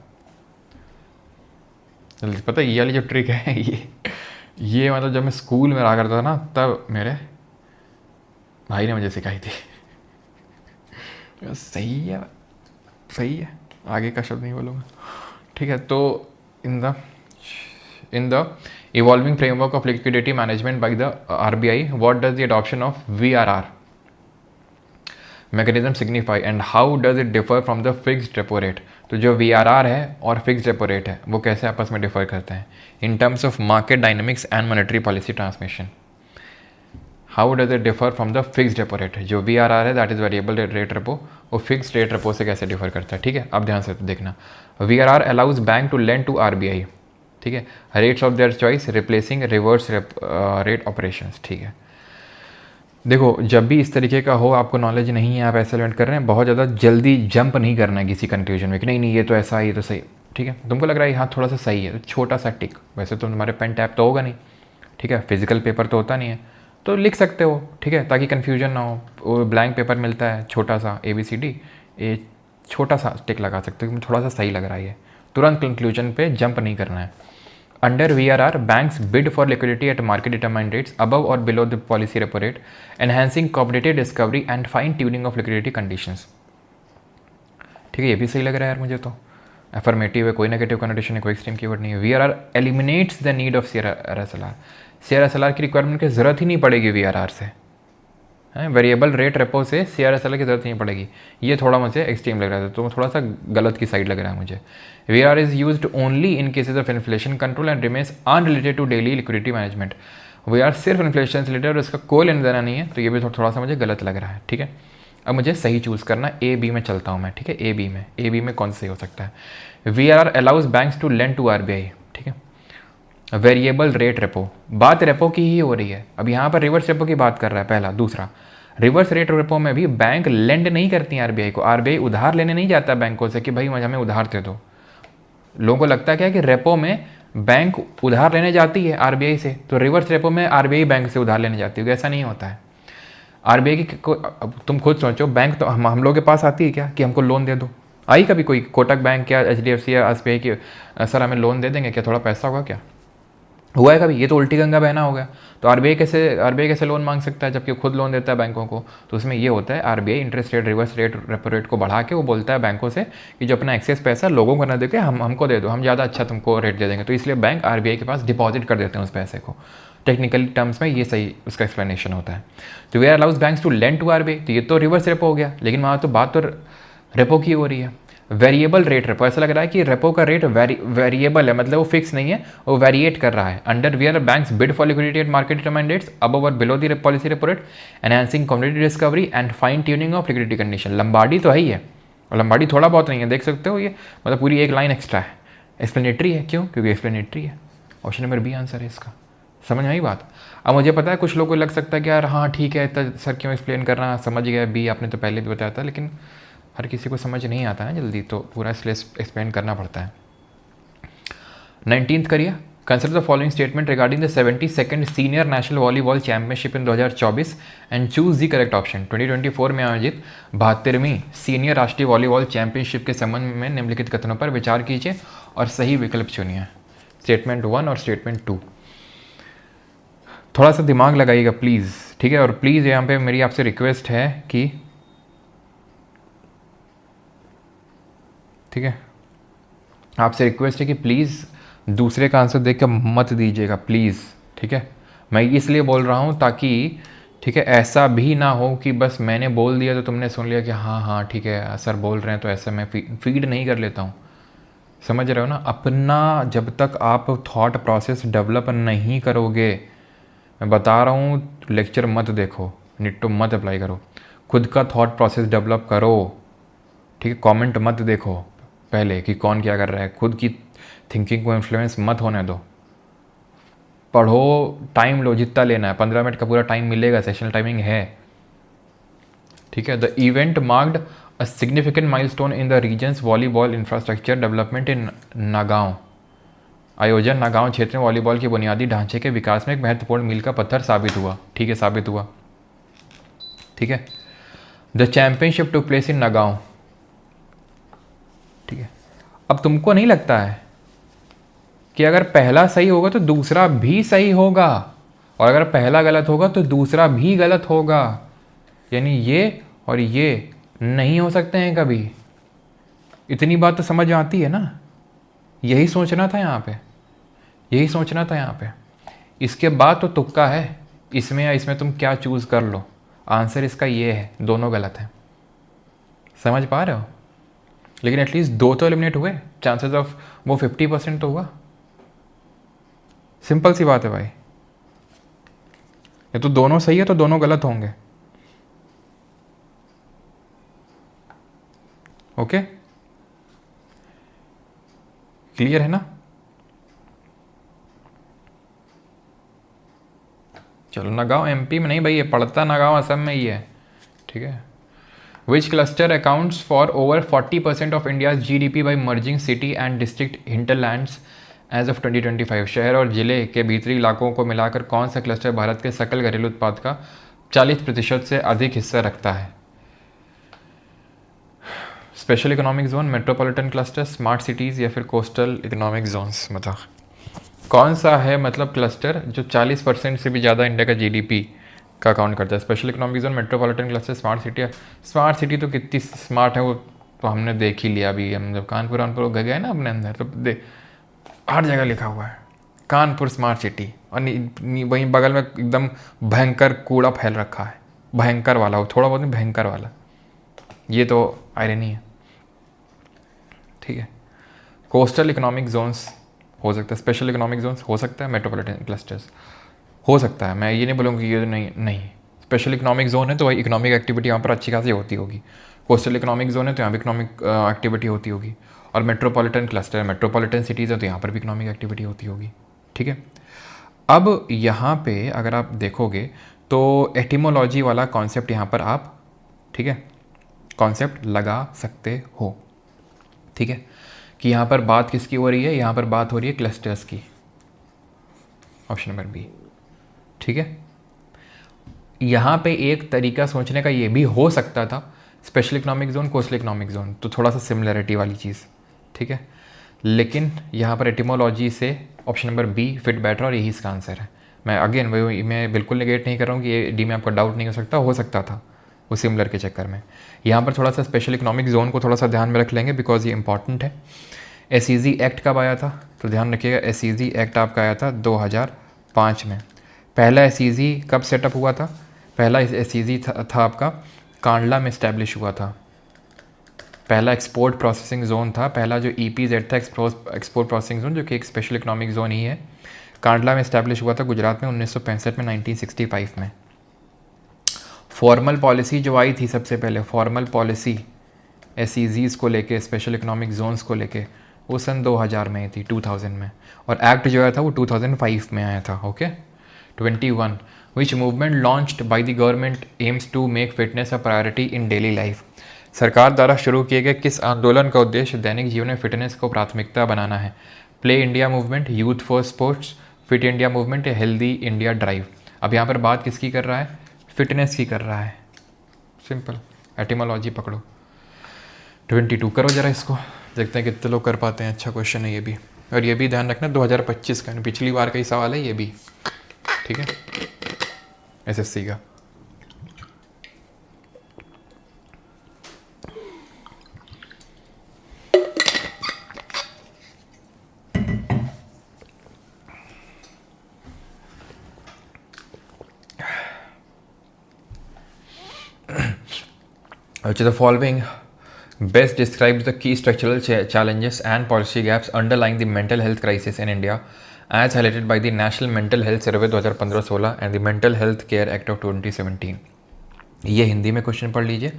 जल्दी। पता है ये वाली जो trick है ये मतलब जब मैं स्कूल में रहा करता था ना, तब मेरे भाई ने मुझे सिखाई थी। सही है, सही है, आगे का शब्द नहीं बोलूँगा, ठीक है। तो in the evolving framework of liquidity management by the RBI, what does the adoption of VRR mechanism signify and how does it differ from the fixed repo rate? तो जो VRR है और फिक्स्ड रेपो रेट है वो कैसे आपस में differ करते हैं in terms of market dynamics and monetary policy transmission. How does it differ from the fixed repo rate? जो VRR है that is variable rate repo, वो फिक्स्ड रेट रेपो से कैसे डिफर करता है, ठीक है। अब ध्यान से देखना, VRR allows bank to lend to RBI, ठीक है, rates of their choice replacing reverse rate operations, ठीक है। देखो जब भी इस तरीके का हो, आपको नॉलेज नहीं है, आप ऐसे लेंड कर रहे हैं, बहुत ज़्यादा जल्दी जंप नहीं करना है किसी कंक्लूजन में कि नहीं ये तो ऐसा है, ये तो सही, ठीक है। तुमको लग रहा है हाँ थोड़ा सा सही है, तो छोटा सा टिक, वैसे तो तुम्हारे पेन टैप तो होगा नहीं, ठीक है, फिजिकल पेपर तो होता नहीं है, तो लिख सकते हो, ठीक है, ताकि कन्फ्यूजन ना हो। वो ब्लैंक पेपर मिलता है छोटा सा ABCD, ये छोटा सा टिक लगा सकते हो, थोड़ा सा सही लग रहा है, ये तुरंत कंक्लूजन पे जंप नहीं करना है। Under VRR, banks bid for liquidity at market determined rates above or below the policy repo rate, enhancing competitive discovery and fine tuning of liquidity conditions. ठीक है, ये भी सही लग रहा है यार मुझे तो। अफर्मेटिव है, कोई नेगेटिव कनोटेशन है, कोई एक्सट्रीम कीवर्ड नहीं है। VRR eliminates the need of CRSLR, CRSLR की रिक्वायरमेंट की जरूरत ही नहीं पड़ेगी VRR से, वेरिएबल रेट रेपो से CRSLR की जरूरत नहीं पड़ेगी। ये थोड़ा मुझे एक्सट्रीम लग रहा था, तो थोड़ा सा गलत की साइड लग रहा है मुझे। VRR is used only in cases of inflation control and remains unrelated to daily liquidity management. VRR सिर्फ इन्फ्लेशन से रिलेटेड और इसका कोई लेना देना नहीं है, तो ये भी थोड़ा सा मुझे गलत लग रहा है, ठीक है। अब मुझे सही चूज़ करना, A B में चलता हूँ मैं, ठीक है। A B में कौन सही हो सकता है? VRR allows banks to lend to RBI, ठीक है। वेरिएबल रेट रेपो, बात रेपो की ही हो रही है, अब यहाँ पर रिवर्स रेपो की बात कर रहा है पहला। दूसरा, रिवर्स रेट रेपो में भी बैंक लेंड नहीं करती है RBI को, RBI उधार लेने नहीं जाता बैंकों से कि भाई हमें उधार दे दो। लोगों को लगता क्या है कि रेपो में बैंक उधार लेने जाती है RBI से, तो रिवर्स रेपो में RBI बैंक से उधार लेने जाती है, ऐसा नहीं होता है। RBI की तुम खुद सोचो, बैंक तो हम लोग के पास आती है क्या कि हमको लोन दे दो? आई कभी कोई कोटक बैंक या HDFC या SBI की सर हमें लोन दे देंगे क्या, थोड़ा पैसा होगा क्या? हुआ है कभी? ये तो उल्टी गंगा बहना हो गया। तो RBI कैसे लोन मांग सकता है जबकि खुद लोन देता है बैंकों को? तो उसमें ये होता है, RBI interest rate, reverse rate, repo rate को बढ़ा के वो बोलता है बैंकों से कि जो अपना एक्सेस पैसा लोगों को ना दे के हमको दे दो, हम ज़्यादा अच्छा तुमको रेट दे देंगे। तो इसलिए बैंक RBI के पास डिपॉजिट कर देते हैं उस पैसे को। टेक्निकल टर्म्स में ये सही उसका एक्सप्लेनेशन होता है। तो VRR allows banks to lend to RBI, तो ये तो रिवर्स रेपो हो गया, लेकिन वहाँ तो बात तो रेपो की हो रही है। वेरिएबल रेट रेपो, ऐसा लग रहा है कि रेपो का रेट वेरिएबल है, मतलब वो फिक्स नहीं है, वो वेरिएट कर रहा है। Under VRR banks bid for liquidity at market determined rates above or below the policy repo rate, enhancing community discovery and fine tuning of liquidity condition. लंबाड़ी तो है ही है, और लंबाड़ी थोड़ा बहुत नहीं है, देख सकते हो, ये मतलब पूरी एक लाइन एक्स्ट्रा है। एक्सप्लेनेटरी है, क्यों? क्योंकि एक्सप्लेनेटरी है। ऑप्शन नंबर B आंसर है इसका। समझ में आई बात? अब मुझे पता है कुछ लोगों को लग सकता है कि यार हाँ ठीक है, तो सर क्यों एक्सप्लेन कर रहा, समझ गया B, आपने तो पहले भी बताया था, लेकिन हर किसी को समझ नहीं आता है जल्दी, तो पूरा इसलिए एक्सप्लेन करना पड़ता है। 19th करिए, consider the following statement regarding the 72nd senior national volleyball championship in 2024 and choose the correct option. 2024 में आयोजित 72वीं सीनियर राष्ट्रीय वॉलीबॉल चैंपियनशिप के संबंध में निम्नलिखित कथनों पर विचार कीजिए और सही विकल्प चुनिए। स्टेटमेंट 1 और स्टेटमेंट 2। थोड़ा सा दिमाग लगाइएगा प्लीज़, ठीक है। और प्लीज़ यहाँ पे मेरी आपसे रिक्वेस्ट है कि, ठीक है, आपसे रिक्वेस्ट है कि प्लीज़ दूसरे का आंसर देख कर मत दीजिएगा प्लीज़, ठीक है। मैं इसलिए बोल रहा हूँ ताकि ठीक है ऐसा भी ना हो कि बस मैंने बोल दिया तो तुमने सुन लिया कि हाँ हाँ ठीक है सर बोल रहे हैं तो ऐसे मैं फीड नहीं कर लेता हूँ। समझ रहे हो ना? अपना जब तक आप थॉट प्रोसेस डेवलप नहीं करोगे, मैं बता रहा हूँ लेक्चर मत देखो, निट्टो मत अप्लाई करो, खुद का थॉट प्रोसेस डेवलप करो। ठीक है, कमेंट मत देखो पहले कि कौन क्या कर रहा है, खुद की थिंकिंग को इन्फ्लुएंस मत होने दो। पढ़ो, टाइम लो जितना लेना है, 15 मिनट का पूरा टाइम मिलेगा, सेशनल टाइमिंग है। ठीक है। The event marked a significant milestone in the region's volleyball infrastructure development in Nagaon. आयोजन नागांव क्षेत्र में वॉलीबॉल के बुनियादी ढांचे के विकास में एक महत्वपूर्ण मील का पत्थर साबित हुआ। ठीक है, साबित हुआ। ठीक है। The championship took place in Nagaon. ठीक है। अब तुमको नहीं लगता है कि अगर पहला सही होगा तो दूसरा भी सही होगा, और अगर पहला गलत होगा तो दूसरा भी गलत होगा, यानी ये और ये नहीं हो सकते हैं कभी। इतनी बात तो समझ आती है ना? यही सोचना था यहाँ पे, यही सोचना था यहाँ पे। इसके बाद तो तुक्का है, इसमें या इसमें तुम क्या चूज़ कर लो। आंसर इसका ये है, दोनों गलत हैं। समझ पा रहे हो? लेकिन एटलीस्ट दो तो एलिमिनेट हुए, चांसेस ऑफ वो 50% तो हुआ। सिंपल सी बात है भाई। ये तो दोनों सही है तो दोनों गलत होंगे। ओके, क्लियर है ना? चलो, नागांव एमपी में नहीं भाई, ये पड़ता नागांव असम में ही है। ठीक है। Which cluster accounts for over 40% of India's GDP by merging city and district hinterlands as of 2025। शहर और जिले के भीतरी इलाकों को मिलाकर कौन सा क्लस्टर भारत के सकल घरेलू उत्पाद का 40% से अधिक हिस्सा रखता है? Special economic zone, metropolitan cluster, smart cities या फिर कोस्टल इकोनॉमिक जोन्स? बताओ कौन सा है मतलब क्लस्टर जो 40% से भी ज़्यादा इंडिया का जीडीपी का काउंट करता है? Special economic zone, metropolitan cluster, smart city. Smart city तो कितनी स्मार्ट है वो तो हमने देख ही लिया अभी। हम जब कानपुर गए ना अपने अंदर, तो हर जगह लिखा हुआ है कानपुर स्मार्ट सिटी, और वहीं बगल में एकदम भयंकर कूड़ा फैल रखा है, भयंकर वाला, वो थोड़ा बहुत नहीं, भयंकर वाला। ये तो आयरनी है। ठीक है। कोस्टल इकोनॉमिक जोन्स हो सकता है, स्पेशल इकोनॉमिक जोन्स हो सकता है, मेट्रोपॉलिटन क्लस्टर्स हो सकता है। मैं ये नहीं बोलूँगा कि ये नहीं स्पेशल इकोनॉमिक जोन है तो भाई इकोनॉमिक एक्टिविटी यहाँ पर अच्छी खासी होती होगी। कोस्टल इकोनॉमिक जोन है तो यहाँ भी इकोनॉमिक एक्टिविटी होती होगी। और मेट्रोपॉलिटन क्लस्टर, मेट्रोपॉलिटन सिटीज़ है तो यहाँ पर भी इकोनॉमिक एक्टिविटी होती होगी। ठीक है। अब यहाँ पे अगर आप देखोगे तो एटिमोलॉजी वाला कॉन्सेप्ट यहाँ पर आप, ठीक है, कॉन्सेप्ट लगा सकते हो। ठीक है, कि यहाँ पर बात किसकी हो रही है? यहाँ पर बात हो रही है क्लस्टर्स की। Option number B. ठीक है। यहाँ पे एक तरीका सोचने का ये भी हो सकता था, special economic zone, coastal economic zone, तो थोड़ा सा सिमिलरिटी वाली चीज़। ठीक है। लेकिन यहाँ पर एटिमोलॉजी से ऑप्शन नंबर बी फिट बैठ रहा और यही इसका आंसर है। मैं अगेन मैं बिल्कुल निगेट नहीं कर रहा हूँ कि ये डी में आपका डाउट नहीं हो सकता था वो सिमिलर के चक्कर में। यहाँ पर थोड़ा सा स्पेशल इकोनॉमिक जोन को थोड़ा सा ध्यान में रख लेंगे बिकॉज ये इंपॉर्टेंट है। एसईजी एक्ट कब आया था? तो ध्यान रखिएगा, एसईजी एक्ट आपका आया था 2005 में। पहला एसईजी कब सेटअप हुआ था? पहला एसईजी था आपका कांडला में इस्टेब्लिश हुआ था। पहला एक्सपोर्ट प्रोसेसिंग जोन था, पहला जो EPZ था एक्सपोर्ट प्रोसेसिंग जोन, जो कि एक स्पेशल इकोनॉमिक जोन ही है, कांडला में इस्टेब्लिश हुआ था गुजरात में 1965 में, 1965 में। फॉर्मल पॉलिसी जो आई थी सबसे पहले, फॉर्मल पॉलिसी एसईजीज़ को लेके, स्पेशल इकोनॉमिक जोन्स को लेके, वो सन 2000 में थी, 2000 में। और एक्ट जो आया था वो 2005 में आया था। Okay. 21 which movement launched by the government aims to make fitness a priority in daily life. सरकार द्वारा शुरू किए गए किस आंदोलन का उद्देश्य दैनिक जीवन में फिटनेस को प्राथमिकता बनाना है? Play India movement, youth for sports, fit India movement या हेल्दी इंडिया ड्राइव? अब यहाँ पर बात किसकी कर रहा है? फिटनेस की कर रहा है। सिंपल, एटिमोलॉजी पकड़ो। 22 करो जरा इसको, देखते हैं कितने लोग कर पाते हैं। अच्छा क्वेश्चन है ये भी, और ये भी ध्यान रखना 2025 का, पिछली बार का ही सवाल है ये भी। ठीक है, एसएससी का। Which of the following best describes the key structural challenges and policy gaps underlying the mental health crisis in India as highlighted by the National Mental Health Survey 2015-16 and the Mental Health Care Act of 2017? ये हिंदी में question पढ़ लीजिए।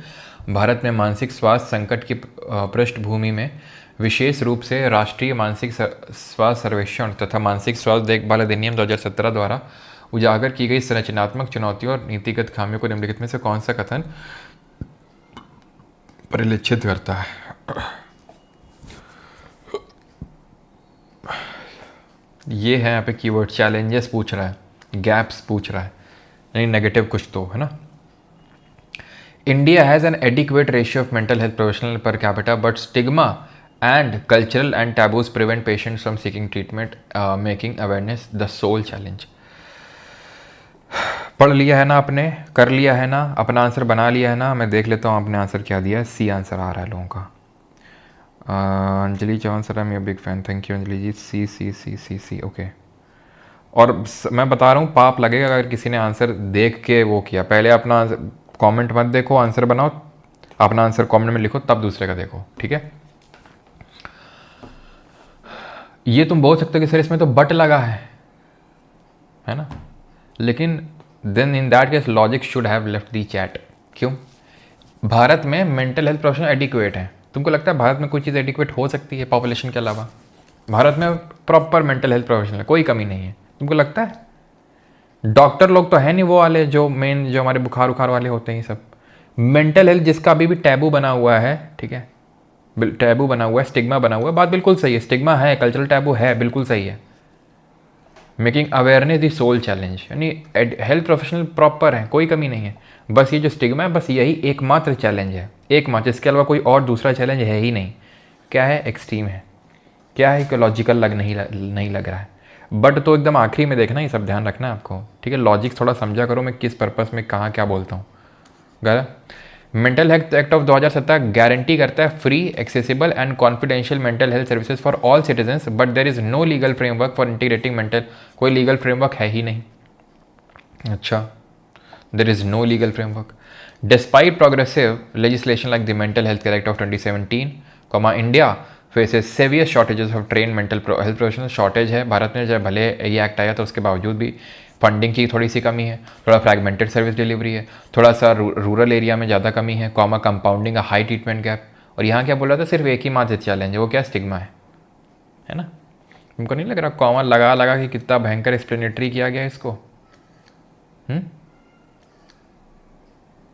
भारत में मानसिक स्वास्थ्य संकट की पृष्ठभूमि में विशेष रूप से राष्ट्रीय मानसिक स्वास्थ्य सर्वेक्षण तथा मानसिक स्वास्थ्य देखभाल अधिनियम 2017 द्वारा उजागर की गई संरचनात्मक चुनौतियों और नीतिगत खामियों को निम्नलिखित में से कौन सा कथन परिलक्षित करता है? ये है यहाँ पे कीवर्ड, चैलेंजेस पूछ रहा है, गैप्स पूछ रहा है, यानी नेगेटिव कुछ तो है ना। India has an adequate ratio of mental health professional per capita but stigma and cultural and taboos prevent patients from seeking treatment making awareness the sole challenge. पढ़ लिया है ना आपने, कर लिया है ना, अपना आंसर बना लिया है ना। मैं देख लेता हूँ आपने आंसर क्या दिया है। सी आंसर आ रहा है लोगों का। अंजलि चौहान सर, मैं big fan, thank you Anjali ji. C C C C C okay. और मैं बता रहा हूँ पाप लगेगा अगर किसी ने आंसर देख के वो किया। पहले अपना कमेंट मत देखो, आंसर बनाओ, अपना आंसर कमेंट में लिखो, तब दूसरे का देखो, ठीक है। ये तुम बोल सकते हो कि सर इसमें तो बट लगा है ना, लेकिन then in that case logic should have left the chat. क्यों? भारत में मेंटल हेल्थ प्रोफेशनल एडिक्वेट है। तुमको लगता है भारत में कोई चीज़ एडिक्वेट हो सकती है पॉपुलेशन के अलावा? भारत में प्रॉपर मेंटल हेल्थ प्रोफेशनल, कोई कमी नहीं है। तुमको लगता है? डॉक्टर लोग तो है नहीं वो वाले जो मेन, जो हमारे बुखार उखार वाले होते हैं। सब मेंटल हेल्थ जिसका अभी भी टैबू बना हुआ है, ठीक है, टैबू बना हुआ है, स्टिग्मा बना हुआ है। बात बिल्कुल सही है, स्टिग्मा है, कल्चरल टैबू है, बिल्कुल सही है। मेकिंग अवेयरनेस दी सोल चैलेंज, यानी हेल्थ प्रोफेशनल प्रॉपर है, कोई कमी नहीं है। बस ये जो स्टिग्मा है, बस यही एकमात्र चैलेंज है, एकमात्र। इसके अलावा कोई और दूसरा चैलेंज है ही नहीं। क्या है? एक्सट्रीम है। क्या है कि लॉजिकल नहीं लग रहा है। बट तो एकदम आखिरी में देखना, ये सब ध्यान रखना है आपको, ठीक है। लॉजिक थोड़ा समझा करो, मैं किस पर्पस में कहाँ क्या बोलता हूँ। गलत। Mental health act of 2017 guarantee करता है free, accessible and confidential mental health services for all citizens, but there is no legal framework for integrating mental. कोई लीगल फ्रेमवर्क है ही नहीं। अच्छा, there is no legal framework despite progressive legislation like the mental health care act of 2017, India faces severe shortages of train mental health professional. Shortage है भारत में, जब भले ये एक्ट आया तो उसके बावजूद भी फंडिंग की थोड़ी सी कमी है, थोड़ा फ्रैगमेंटेड सर्विस डिलीवरी है, थोड़ा सा रूरल एरिया में ज़्यादा कमी है, compounding a high treatment gap. और यहाँ क्या बोला था? सिर्फ एक ही मात्र चैलेंज है, वो क्या? स्टिग्मा है ना। तुमको नहीं लग रहा कॉमा लगा कि कितना भयंकर एक्सप्लेनेटरी किया गया इसको?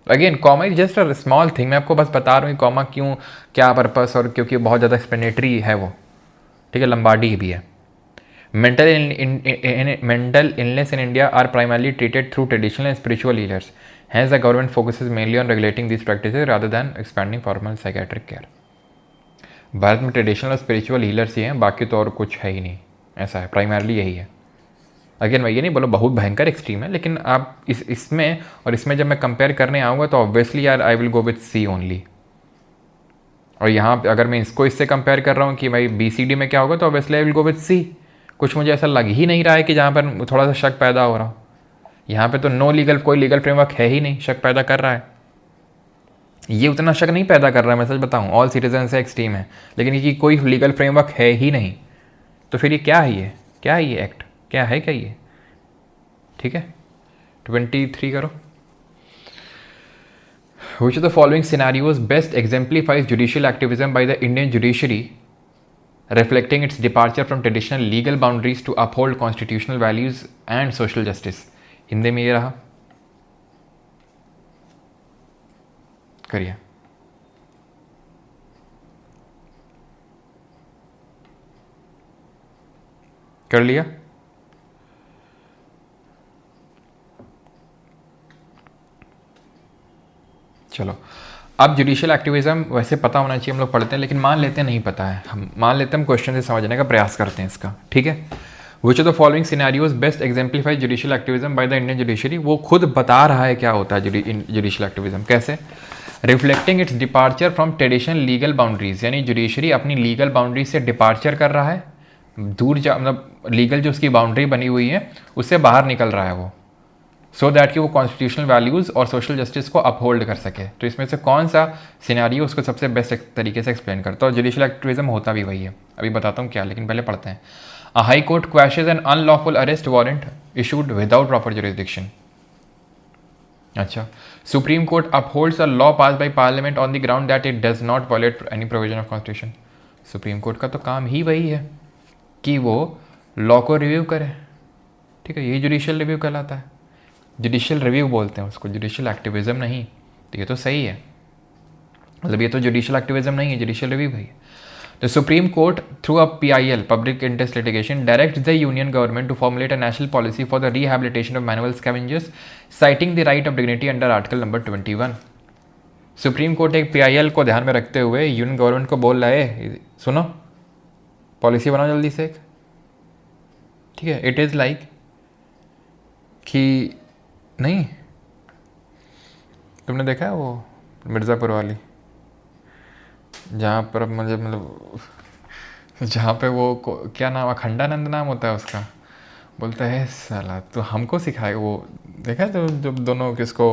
Again comma is just a small thing. मैं आपको बस बता रहा हूँ कॉमा क्यों, क्या पर्पस, और क्योंकि बहुत ज़्यादा एक्सप्लेनेटरी है वो, ठीक है, लंबाडी भी है। Mental illness in India are primarily treated through traditional and spiritual healers. Hence, the government focuses mainly on regulating these practices rather than expanding formal psychiatric care. Bharat में ट्रेडिशनल और स्पिरिचुअल हीलर्स ही हैं, बाकी तो और कुछ है ही नहीं। ऐसा है, प्राइमरली यही है। अगेन मैं ये नहीं बोला बहुत भयंकर एक्सट्रीम है, लेकिन आप इसमें और इसमें जब मैं कंपेयर करने आऊँगा तो ऑब्वियसली यार I will go with C only. और यहाँ अगर मैं इसको इससे कंपेयर कर रहा हूँ कि भाई BCD में क्या होगा, तो obviously I will go with C. कुछ मुझे ऐसा लग ही नहीं रहा है कि जहाँ पर थोड़ा सा शक पैदा हो रहा हो। यहाँ पे तो नो लीगल, कोई लीगल फ्रेमवर्क है ही नहीं, शक पैदा कर रहा है। ये उतना शक नहीं पैदा कर रहा है, मैं सच बताऊँ, ऑल सिटीजन से एक्सट्रीम है, लेकिन ये कोई लीगल फ्रेमवर्क है ही नहीं। तो फिर ये क्या है? ये क्या है? ये एक्ट क्या है? क्या ये? ठीक है, 23 करो। Which of the following scenarios best exemplifies judicial activism by the Indian judiciary reflecting its departure from traditional legal boundaries to uphold constitutional values and social justice? Hindi में ये रहा, करिए। कर लिया? चलो, अब जुडिशियल एक्टिविज्म वैसे पता होना चाहिए, हम लोग पढ़ते हैं, लेकिन मान लेते हैं नहीं पता है। हम मान लेते हैं, हम क्वेश्चन से समझने का प्रयास करते हैं इसका, ठीक है। विच of the following scenarios best exemplify judicial activism by the Indian judiciary? वो खुद बता रहा है क्या होता है जुडिशियल एक्टिविज्म, कैसे? Reflecting it's departure from traditional legal boundaries, यानी जुडिशरी अपनी लीगल बाउंड्री से डिपार्चर कर रहा है, दूर जा, मतलब लीगल जो उसकी बाउंड्री बनी हुई है उससे बाहर निकल रहा है वो। सो दैट कि वो कॉन्स्टिट्यूशनल वैल्यूज़ और सोशल जस्टिस को अपहोल्ड कर सके। तो इसमें से कौन सा सिनेरियो उसको सबसे बेस्ट तरीके से एक्सप्लेन करता है। और जुडिशियल एक्टिविज्म होता भी वही है, अभी बताता हूँ क्या, लेकिन पहले पढ़ते हैं। A high court quashes an unlawful arrest warrant issued without proper jurisdiction. अच्छा, supreme court upholds a law pass by parliament on the ground that it does not violate any provision of constitution. Supreme court का तो काम ही वही है कि वो law को review करे, ठीक है, यही जुडिशियल रिव्यू कहलाता है। जुडिशियल रिव्यू बोलते हैं उसको, जुडिशियल एक्टिविज्म नहीं। तो ये तो सही है, मतलब ये तो जुडिशियल एक्टिविज्म नहीं है, जुडिशियल रिव्यू है। The Supreme Court, through a PIL, Public Interest Litigation, directs the Union Government to formulate a national policy for the rehabilitation of manual scavengers, citing the right of dignity under Article number 21. Supreme court एक PIL को ध्यान में रखते हुए union government को बोल रहा है, सुनो, पॉलिसी बनाओ जल्दी से एक, ठीक है। इट इज़ लाइक कि नहीं, तुमने देखा है वो मिर्ज़ापुर वाली, जहाँ पर मुझे मतलब जहाँ पे वो क्या नाम, अखंडानंद नाम होता है उसका, बोलता है साला तो हमको सिखाए। वो देखा है तो जब दोनों किसको,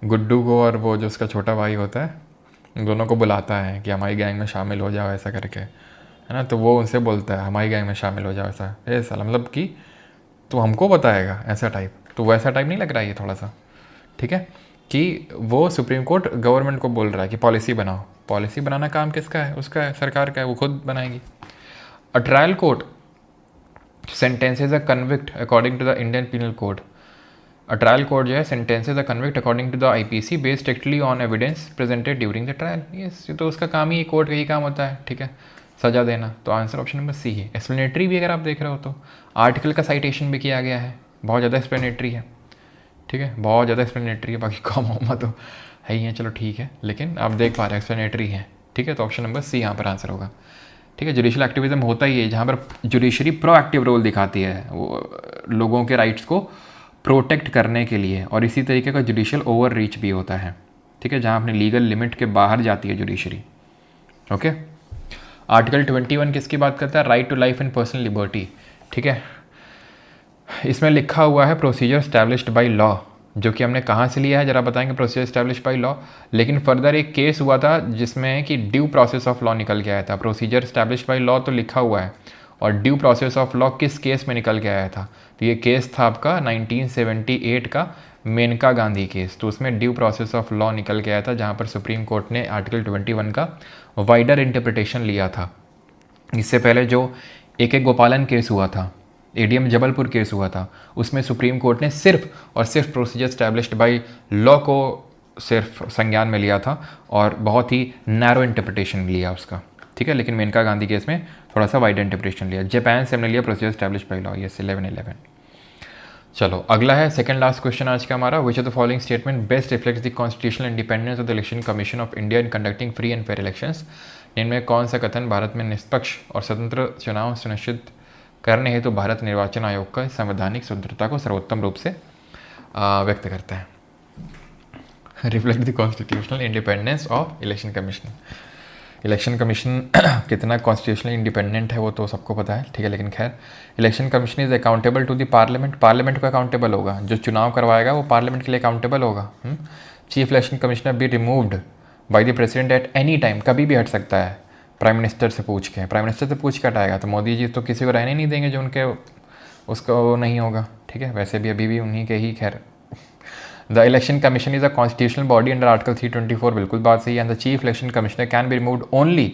गुड्डू को और वो जो उसका छोटा भाई होता है, दोनों को बुलाता है कि हमारी गैंग में शामिल हो जाओ ऐसा करके, है ना। तो वो उनसे बोलता है हमारी गैंग में शामिल हो जाओ ऐसा, ए साला मतलब कि तो हमको बताएगा ऐसा टाइप। तो वैसा टाइप नहीं लग रहा है ये थोड़ा सा, ठीक है, कि वो सुप्रीम कोर्ट गवर्नमेंट को बोल रहा है कि पॉलिसी बनाओ। पॉलिसी बनाना काम किसका है, उसका है, सरकार का है, वो खुद बनाएगी। A trial court sentences a convict according to the Indian penal code. A trial court जो है sentences a convict according to the IPC based strictly on evidence presented during the trial. ये तो उसका काम ही, कोर्ट का ही काम होता है, ठीक है, सजा देना। तो आंसर ऑप्शन नंबर सी है। एक्सप्लेनेटरी भी अगर आप देख रहे हो तो आर्टिकल का साइटेशन भी किया गया है, बहुत ज़्यादा एक्सप्लेनेटरी है, ठीक है, बहुत ज़्यादा एक्सप्लेनेटरी है। बाकी कॉम होमा तो है ही है, चलो ठीक है, लेकिन आप देख पा रहे हैं एक्सप्लेनेटरी है, ठीक है। तो ऑप्शन नंबर सी यहाँ पर आंसर होगा, ठीक है। जुडिशियल एक्टिविज्म होता ही है जहाँ पर जुडिशरी प्रोएक्टिव रोल दिखाती है वो लोगों के राइट्स को प्रोटेक्ट करने के लिए, और इसी तरीके का जुडिशियल ओवर रीच भी होता है, ठीक है, जहाँ अपने लीगल लिमिट के बाहर जाती है जुडिशरी। ओके, आर्टिकल 21 किसकी बात करता है, right to life and personal liberty, ठीक है। इसमें लिखा हुआ है प्रोसीजर स्टैब्लिश्ड बाय लॉ, जो कि हमने कहाँ से लिया है जरा बताएंगे, प्रोसीजर स्टैब्लिश्ड बाय लॉ। लेकिन फर्दर एक केस हुआ था जिसमें कि ड्यू प्रोसेस ऑफ लॉ निकल के आया था। प्रोसीजर स्टैब्लिश्ड बाय लॉ तो लिखा हुआ है, और ड्यू प्रोसेस ऑफ लॉ किस केस में निकल के आया था, तो ये केस था आपका 1978 का मेनका गांधी केस। तो उसमें ड्यू प्रोसेस ऑफ लॉ निकल के आया था, जहाँ पर सुप्रीम कोर्ट ने आर्टिकल 21 का वाइडर इंटरप्रिटेशन लिया था। इससे पहले जो AK गोपालन केस हुआ था, ADM जबलपुर केस हुआ था, उसमें सुप्रीम कोर्ट ने सिर्फ और सिर्फ प्रोसीजर स्टैब्लिश्ड बाय लॉ को सिर्फ संज्ञान में लिया था, और बहुत ही नैरो इंटरप्रिटेशन लिया उसका, ठीक है। लेकिन मेनका गांधी केस में थोड़ा सा वाइड इंटरप्रिटेशन लिया। जापान से हमने लिया प्रोसीजर स्टैब्लिश्ड बाय लॉ, ये 1111। चलो अगला है सेकंड लास्ट क्वेश्चन आज का हमारा, विच of the following statement best reflects the constitutional independence of the election commission of India in conducting free and fair elections. इनमें कौन सा कथन भारत में निष्पक्ष और स्वतंत्र चुनाव सुनिश्चित करने हेतु भारत निर्वाचन आयोग का संवैधानिक स्वतंत्रता को सर्वोत्तम रूप से व्यक्त करता है। Reflect the constitutional independence of election commission. Election commission कितना कॉन्स्टिट्यूशनली इंडिपेंडेंट है वो तो सबको पता है, ठीक है, लेकिन खैर election commission is accountable to the parliament, parliament को अकाउंटेबल होगा, जो चुनाव करवाएगा वो पार्लियामेंट के लिए अकाउंटेबल होगा। Chief election commissioner be removed by the president at any time, कभी भी हट सकता है प्राइम मिनिस्टर से पूछ के। प्राइम मिनिस्टर से पूछ के हटाएगा तो मोदी जी तो किसी को रहने नहीं देंगे जो उनके उसको नहीं होगा, ठीक है। वैसे भी अभी भी उन्हीं के ही, खैर। The election commission is a constitutional body under article 324, बिल्कुल बात सही है। And the chief election commissioner can be removed only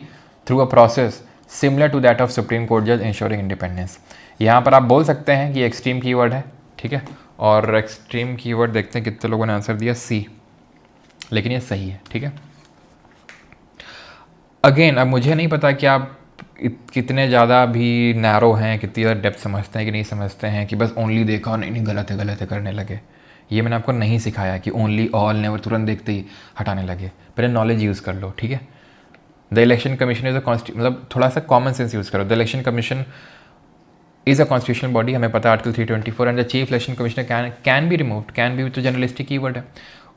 through a process similar to that of supreme court जज इंश्योरिंग इंडिपेंडेंस। यहाँ पर आप बोल सकते हैं कि एक्सट्रीम कीवर्ड है, ठीक है, और एक्सट्रीम कीवर्ड देखते हैं कितने लोगों ने आंसर दिया, सी, लेकिन ये सही है, ठीक है। अगेन अब मुझे नहीं पता कि आप कितने ज़्यादा भी नैरो हैं, कितनी ज़्यादा डेप्थ समझते हैं कि नहीं समझते हैं, कि बस ओनली देखा और नहीं गलत है करने लगे। ये मैंने आपको नहीं सिखाया कि ओनली ऑल नेवर तुरंत देखते ही हटाने लगे, पहले नॉलेज यूज़ कर लो, ठीक है। द इलेक्शन कमीशन इज अ मतलब थोड़ा सा कॉमन सेंस यूज़ करो। The election commission is a constitutional body, हमें पता है article 324, and the chief election commissioner can be removed, can be तो जर्नलिस्टिक कीवर्ड है,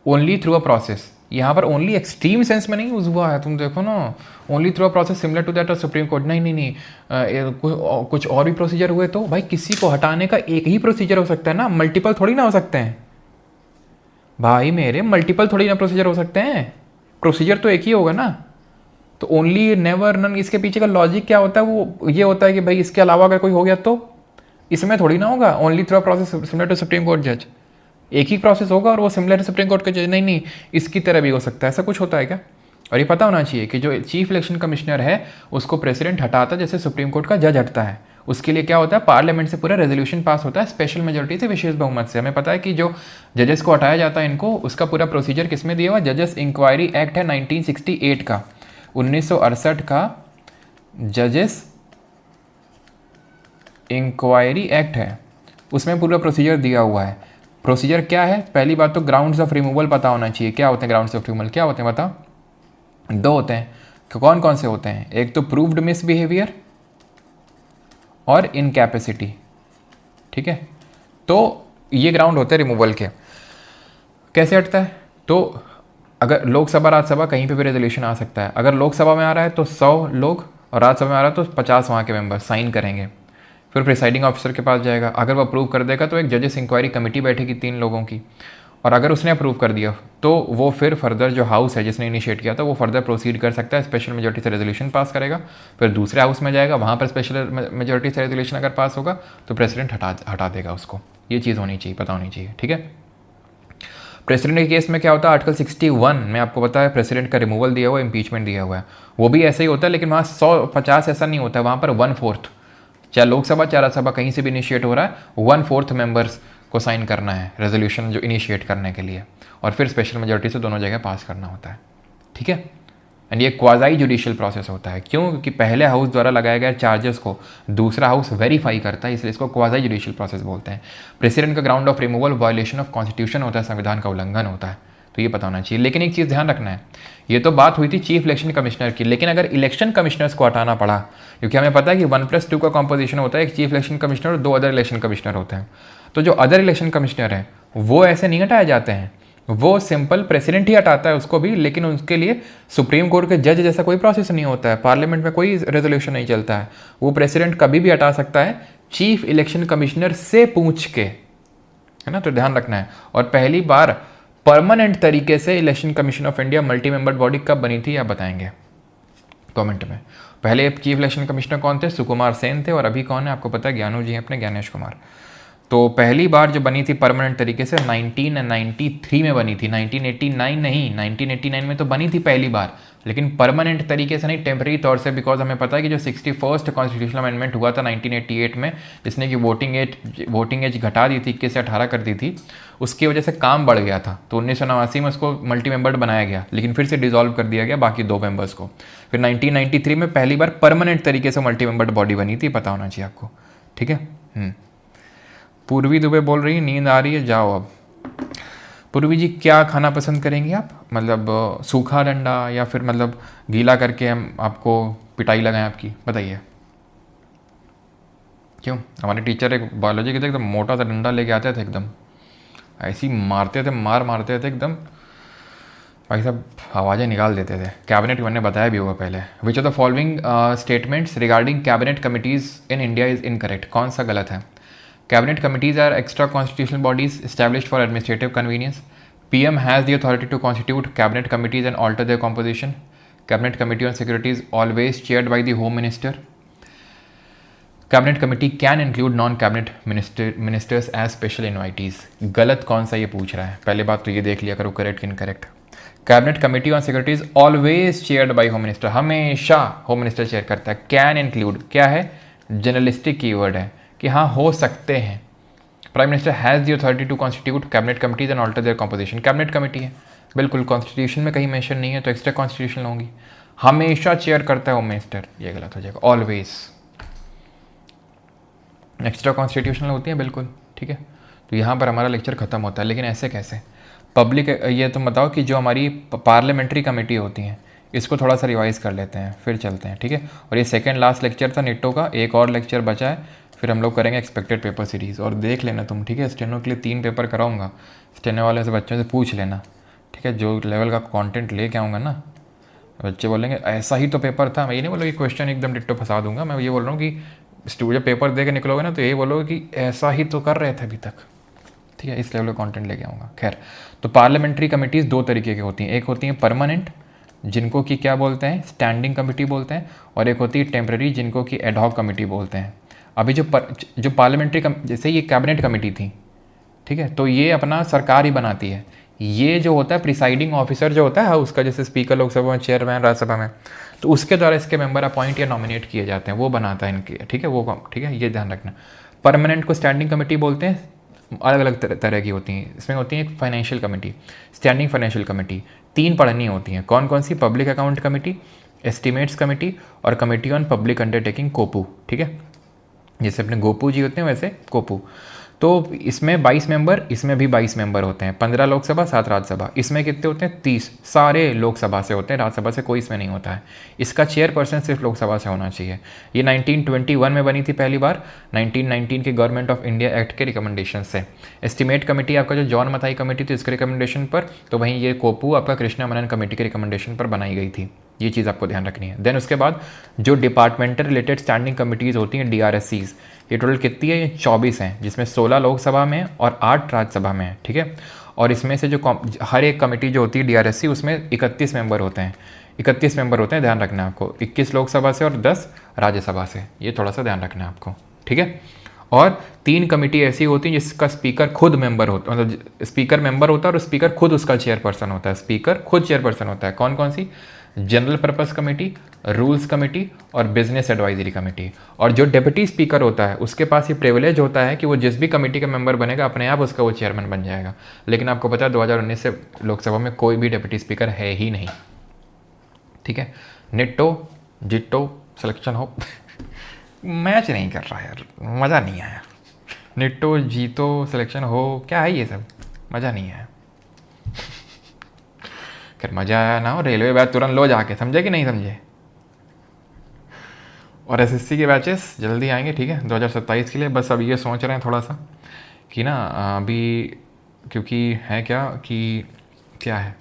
ओनली थ्रू अ प्रोसेस। यहाँ पर ओनली एक्सट्रीम सेंस में नहीं यूज़ हुआ है, तुम देखो ना, only through a process similar to that of supreme court, नहीं, कुछ और भी प्रोसीजर हुए तो भाई किसी को हटाने का एक ही प्रोसीजर हो सकता है ना, मल्टीपल थोड़ी ना हो सकते हैं, भाई मेरे मल्टीपल थोड़ी ना प्रोसीजर हो सकते हैं, प्रोसीजर तो एक ही होगा ना। तो ओनली नेवर नन, इसके पीछे का लॉजिक क्या होता है, वो ये होता है कि भाई इसके अलावा अगर कोई हो गया तो इसमें थोड़ी ना होगा only through process similar to supreme court जज। एक ही प्रोसेस होगा और वो सिमिलर टू सुप्रीम कोर्ट के जज, नहीं नहीं इसकी तरह भी हो सकता है, ऐसा कुछ होता है क्या। और ये पता होना चाहिए कि जो चीफ इलेक्शन कमिश्नर है उसको प्रेसिडेंट हटाता है जैसे सुप्रीम कोर्ट का जज हटता है। उसके लिए क्या होता है, पार्लियामेंट से पूरा रेजोल्यूशन पास होता है स्पेशल मेजोरिटी से, विशेष बहुमत से। हमें पता है कि जो जजेस को हटाया जाता है इनको, उसका पूरा प्रोसीजर किसमें दिया हुआ, जजेस इंक्वायरी एक्ट है 1968 का, 1968 का जजेस इंक्वायरी एक्ट है, उसमें पूरा प्रोसीजर दिया हुआ है। प्रोसीजर क्या है, पहली बात तो ग्राउंड्स ऑफ रिमूवल पता होना चाहिए। क्या होते हैं ग्राउंड्स ऑफ रिमूवल, क्या होते हैं बताओ। दो होते हैं, कौन कौन से होते हैं, एक तो प्रूव्ड मिसबिहेवियर और इनकैपेसिटी, ठीक है। तो ये ग्राउंड होते हैं रिमूवल के। कैसे हटता है, तो अगर लोकसभा राज्यसभा कहीं पे भी रेजोल्यूशन आ सकता है। अगर लोकसभा में आ रहा है तो 100 लोग और राज्यसभा में आ रहा है तो 50 वहाँ के मेंबर साइन करेंगे, फिर प्रिसाइडिंग ऑफिसर के पास जाएगा। अगर वो अप्रूव कर देगा तो एक जजेस इंक्वायरी कमेटी बैठेगी 3 लोगों की, और अगर उसने अप्रूव कर दिया तो वो फिर फर्दर जो हाउस है जिसने इनिशिएट किया था वो फर्दर प्रोसीड कर सकता है, स्पेशल मेजोरिटी से रेजोल्यूशन पास करेगा, फिर दूसरे हाउस में जाएगा, वहाँ पर स्पेशल मेजोरिटी से रेजोल्यूशन अगर पास होगा तो प्रेसिडेंट हटा देगा उसको। ये चीज़ होनी चाहिए, पता होनी चाहिए, ठीक है। प्रेसिडेंट के केस में क्या होता है, आर्टिकल 61 में आपको पता है प्रेसिडेंट का रिमूवल दिया हुआ है, इम्पीचमेंट दिया हुआ है, वो भी ऐसा ही होता है, लेकिन वहाँ 150 ऐसा नहीं होता है, वहाँ पर 1/4, चाहे लोकसभा चाहे राज्यसभा कहीं से भी इनिशिएट हो रहा है, 1/4 मेंबर्स को साइन करना है रेजोल्यूशन जो इनिशिएट करने के लिए, और फिर स्पेशल मेजोरिटी से दोनों जगह पास करना होता है, ठीक है। एंड ये क्वाजाई जुडिशियल प्रोसेस होता है, क्यों, क्योंकि पहले हाउस द्वारा लगाए गए चार्जेस को दूसरा हाउस वेरीफाई करता है, इसलिए इसको क्वाजाई जुडिशियल प्रोसेस बोलते हैं। प्रेसिडेंट का ground of removal violation of constitution होता है, संविधान का उल्लंघन होता है, तो ये पता होना चाहिए। लेकिन एक चीज़ ध्यान रखना है, ये तो बात हुई थी चीफ इलेक्शन कमिश्नर की, लेकिन अगर इलेक्शन कमिश्नर्स को हटाना पड़ा, क्योंकि हमें पता है कि 1+2 का कॉम्पोजिशन होता है, एक चीफ इलेक्शन कमिश्नर और 2 अदर इलेक्शन कमिश्नर होते हैं, तो जो अदर इलेक्शन कमिश्नर हैं वो ऐसे नहीं हटाए जाते हैं, वो सिंपल प्रेसिडेंट ही हटाता है उसको भी, लेकिन उसके लिए सुप्रीम कोर्ट के जज जैसा कोई प्रोसेस नहीं होता है, पार्लियामेंट में कोई रेजोल्यूशन नहीं चलता है, वो प्रेसिडेंट कभी भी हटा सकता है चीफ इलेक्शन कमिश्नर से पूछ के, है ना, तो ध्यान रखना है। और पहली बार परमानेंट तरीके से election commission of India multi membered body कब बनी थी आप बताएंगे कमेंट में। पहले चीफ इलेक्शन कमिश्नर कौन थे, सुकुमार सेन थे, और अभी कौन है आपको पता है, ज्ञानू जी हैं अपने, ज्ञानेश कुमार। तो पहली बार जो बनी थी परमानेंट तरीके से 1993 में बनी थी, 1989 नहीं, 1989 में तो बनी थी पहली बार, लेकिन परमानेंट तरीके से नहीं, टेम्पररी तौर से, बिकॉज हमें पता है कि जो 61st कॉन्स्टिट्यूशनल अमेंडमेंट हुआ था 1988 में, जिसने कि वोटिंग एज घटा दी थी, 21 से 18 कर दी थी, उसकी वजह से काम बढ़ गया था, तो 1989 में उसको मल्टी मेंबर्ड बनाया गया, लेकिन फिर से डिसॉल्व कर दिया गया बाकी 2 मेंबर्स को। फिर 1993 में पहली बार परमानेंट तरीके से मल्टी मेंबर्ड बॉडी बनी थी, पता होना चाहिए आपको, ठीक है। पूर्वी दुबे बोल रही है नींद आ रही है, जाओ अब। पूर्वी जी क्या खाना पसंद करेंगे आप, मतलब सूखा डंडा या फिर मतलब गीला करके हम आपको पिटाई लगाएं आपकी, बताइए। क्यों, हमारे टीचर एक बायोलॉजी के थे, एकदम मोटा सा डंडा लेके आते थे, एकदम ऐसी मारते थे, मारते थे एकदम, भाई साहब आवाज़ें निकाल देते थे। कैबिनेट मैंने बताया भी होगा पहले। विच of the following statements regarding cabinet committees in India is incorrect, कौन सा गलत है। Cabinet committees are extra constitutional bodies established for administrative convenience. PM has the authority to constitute cabinet committees and alter their composition. Cabinet committee on security is always chaired by the Home Minister. Cabinet committee can include non-cabinet ministers as special invitees. गलत कौन सा ये पूछ रहा है, पहले बात तो ये देख लिया करो करेक्ट कि incorrect. Cabinet committee on security is always chaired by home minister, हमेशा होम मिनिस्टर चेयर करता है। कैन इंक्लूड क्या है, जर्नलिस्टिक कीवर्ड है कि हाँ हो सकते हैं। Prime minister has the authority to constitute cabinet committees and alter their composition, cabinet committee है, बिल्कुल कॉन्स्टिट्यूशन में कहीं मेंशन नहीं है तो एक्स्ट्रा कॉन्स्टिट्यूशन होंगी। हमेशा चेयर करता है होम मिनिस्टर, ये गलत हो जाएगा, ऑलवेज। एक्स्ट्रा कॉन्स्टिट्यूशनल होती है बिल्कुल, ठीक है। तो यहाँ पर हमारा लेक्चर खत्म होता है, लेकिन ऐसे कैसे पब्लिक, ये तुम बताओ कि जो हमारी पार्लियामेंट्री कमेटी होती हैं इसको थोड़ा सा रिवाइज़ कर लेते हैं फिर चलते हैं, ठीक है। और ये सेकंड लास्ट लेक्चर था निट्टो का, एक और लेक्चर बचा है, फिर हम लोग करेंगे एक्सपेक्टेड पेपर सीरीज़। और देख लेना तुम, ठीक है, स्टेनो के लिए 3 पेपर कराऊंगा, स्टेनो वाले से बच्चों से पूछ लेना, ठीक है, जो लेवल का कंटेंट लेके आऊँगा ना, बच्चे बोलेंगे ऐसा ही तो पेपर था। मैं ये नहीं बोलूँ कि क्वेश्चन एकदम डिट्टो फंसा दूंगा, मैं ये बोल रहा हूँ कि जब पेपर दे के निकलोगे ना तो यही बोलोगे कि ऐसा ही तो कर रहे थे अभी तक, ठीक है। ठीक है, इस लेवल का कंटेंट लेके आऊँगा। खैर, तो पार्लियामेंट्री कमिटीज़ दो तरीके की होती हैं, एक होती हैं परमानेंट जिनको कि क्या बोलते हैं, स्टैंडिंग कमेटी बोलते हैं, और एक होती है टेम्प्रेरी जिनको कि एडहॉक कमेटी बोलते हैं। अभी जो पार्लियामेंट्री जैसे ये कैबिनेट कमेटी थी, ठीक है, तो ये अपना सरकार ही बनाती है। ये जो होता है प्रिसाइडिंग ऑफिसर जो होता है हाउस का, जैसे स्पीकर लोकसभा में, चेयरमैन राज्यसभा में, तो उसके द्वारा इसके मेंबर अपॉइंट या नॉमिनेट किए जाते हैं, वो बनाता है इनके, ठीक है, वो ठीक है, ये ध्यान रखना। परमानेंट को स्टैंडिंग कमेटी बोलते हैं, अलग अलग तरह की होती हैं। इसमें होती है financial committee, standing financial committee, 3 पढ़नी होती हैं। कौन कौन सी? Public account committee, estimates committee और committee on public undertaking, COPU, ठीक है, जैसे अपने गोपू जी होते हैं वैसे कोपू। तो इसमें 22 मेंबर, इसमें भी 22 मेंबर होते हैं, 15 लोकसभा 7 राज्यसभा। इसमें कितने होते हैं? 30, सारे लोकसभा से होते हैं, राज्यसभा से कोई इसमें नहीं होता है। इसका चेयरपर्सन सिर्फ लोकसभा से होना चाहिए। ये 1921 में बनी थी पहली बार, 1919 के गवर्नमेंट ऑफ इंडिया एक्ट के रिकमेंडेशन से। एस्टिमेट कमेटी आपका जो जॉन मथाई कमेटी थी इसके रिकमेंडेशन पर, तो वहीं ये कोपू आपका कृष्णा मेनन कमेटी के रिकमेंडेशन पर बनाई गई थी। ये चीज़ आपको ध्यान रखनी है। देन उसके बाद जो डिपार्टमेंटर रिलेटेड स्टैंडिंग कमिटीज़ होती हैं, DRSCs, ये टोटल कितनी है? ये 24 हैं, जिसमें 16 लोकसभा में और 8 राज्यसभा में है, ठीक है। और इसमें से जो हर एक कमेटी जो होती है DRSC, उसमें 31 मेंबर होते हैं, 31 मेंबर होते हैं, ध्यान रखना है आपको, 21 लोकसभा से और 10 राज्यसभा से, ये थोड़ा सा ध्यान रखना है आपको, ठीक है। और 3 कमेटी ऐसी होती है जिसका स्पीकर खुद मेंबर होता है, मतलब स्पीकर मेंबर होता है और स्पीकर खुद उसका चेयरपर्सन होता है, स्पीकर खुद चेयरपर्सन होता है। कौन कौन सी? General purpose committee, rules committee और बिजनेस एडवाइजरी कमेटी। और जो डिप्टी स्पीकर होता है उसके पास ये प्रिविलेज होता है कि वो जिस भी कमेटी का मेंबर बनेगा अपने आप उसका वो चेयरमैन बन जाएगा। लेकिन आपको पता है 2019 से लोकसभा में कोई भी डिप्टी स्पीकर है ही नहीं, ठीक है। निट्टो जिट्टो सिलेक्शन हो मैच नहीं कर रहा यार, मज़ा नहीं आया। निट्टो जीतो सिलेक्शन हो, क्या है ये सब, मज़ा नहीं आया। खैर मज़ा आया ना हो, रेलवे बैच तुरंत लो जाके, समझे कि नहीं समझे। और SSC के बैचेस जल्दी आएंगे, ठीक है, 2027 के लिए। बस अब ये सोच रहे हैं थोड़ा सा कि ना अभी, क्योंकि है क्या कि क्या है,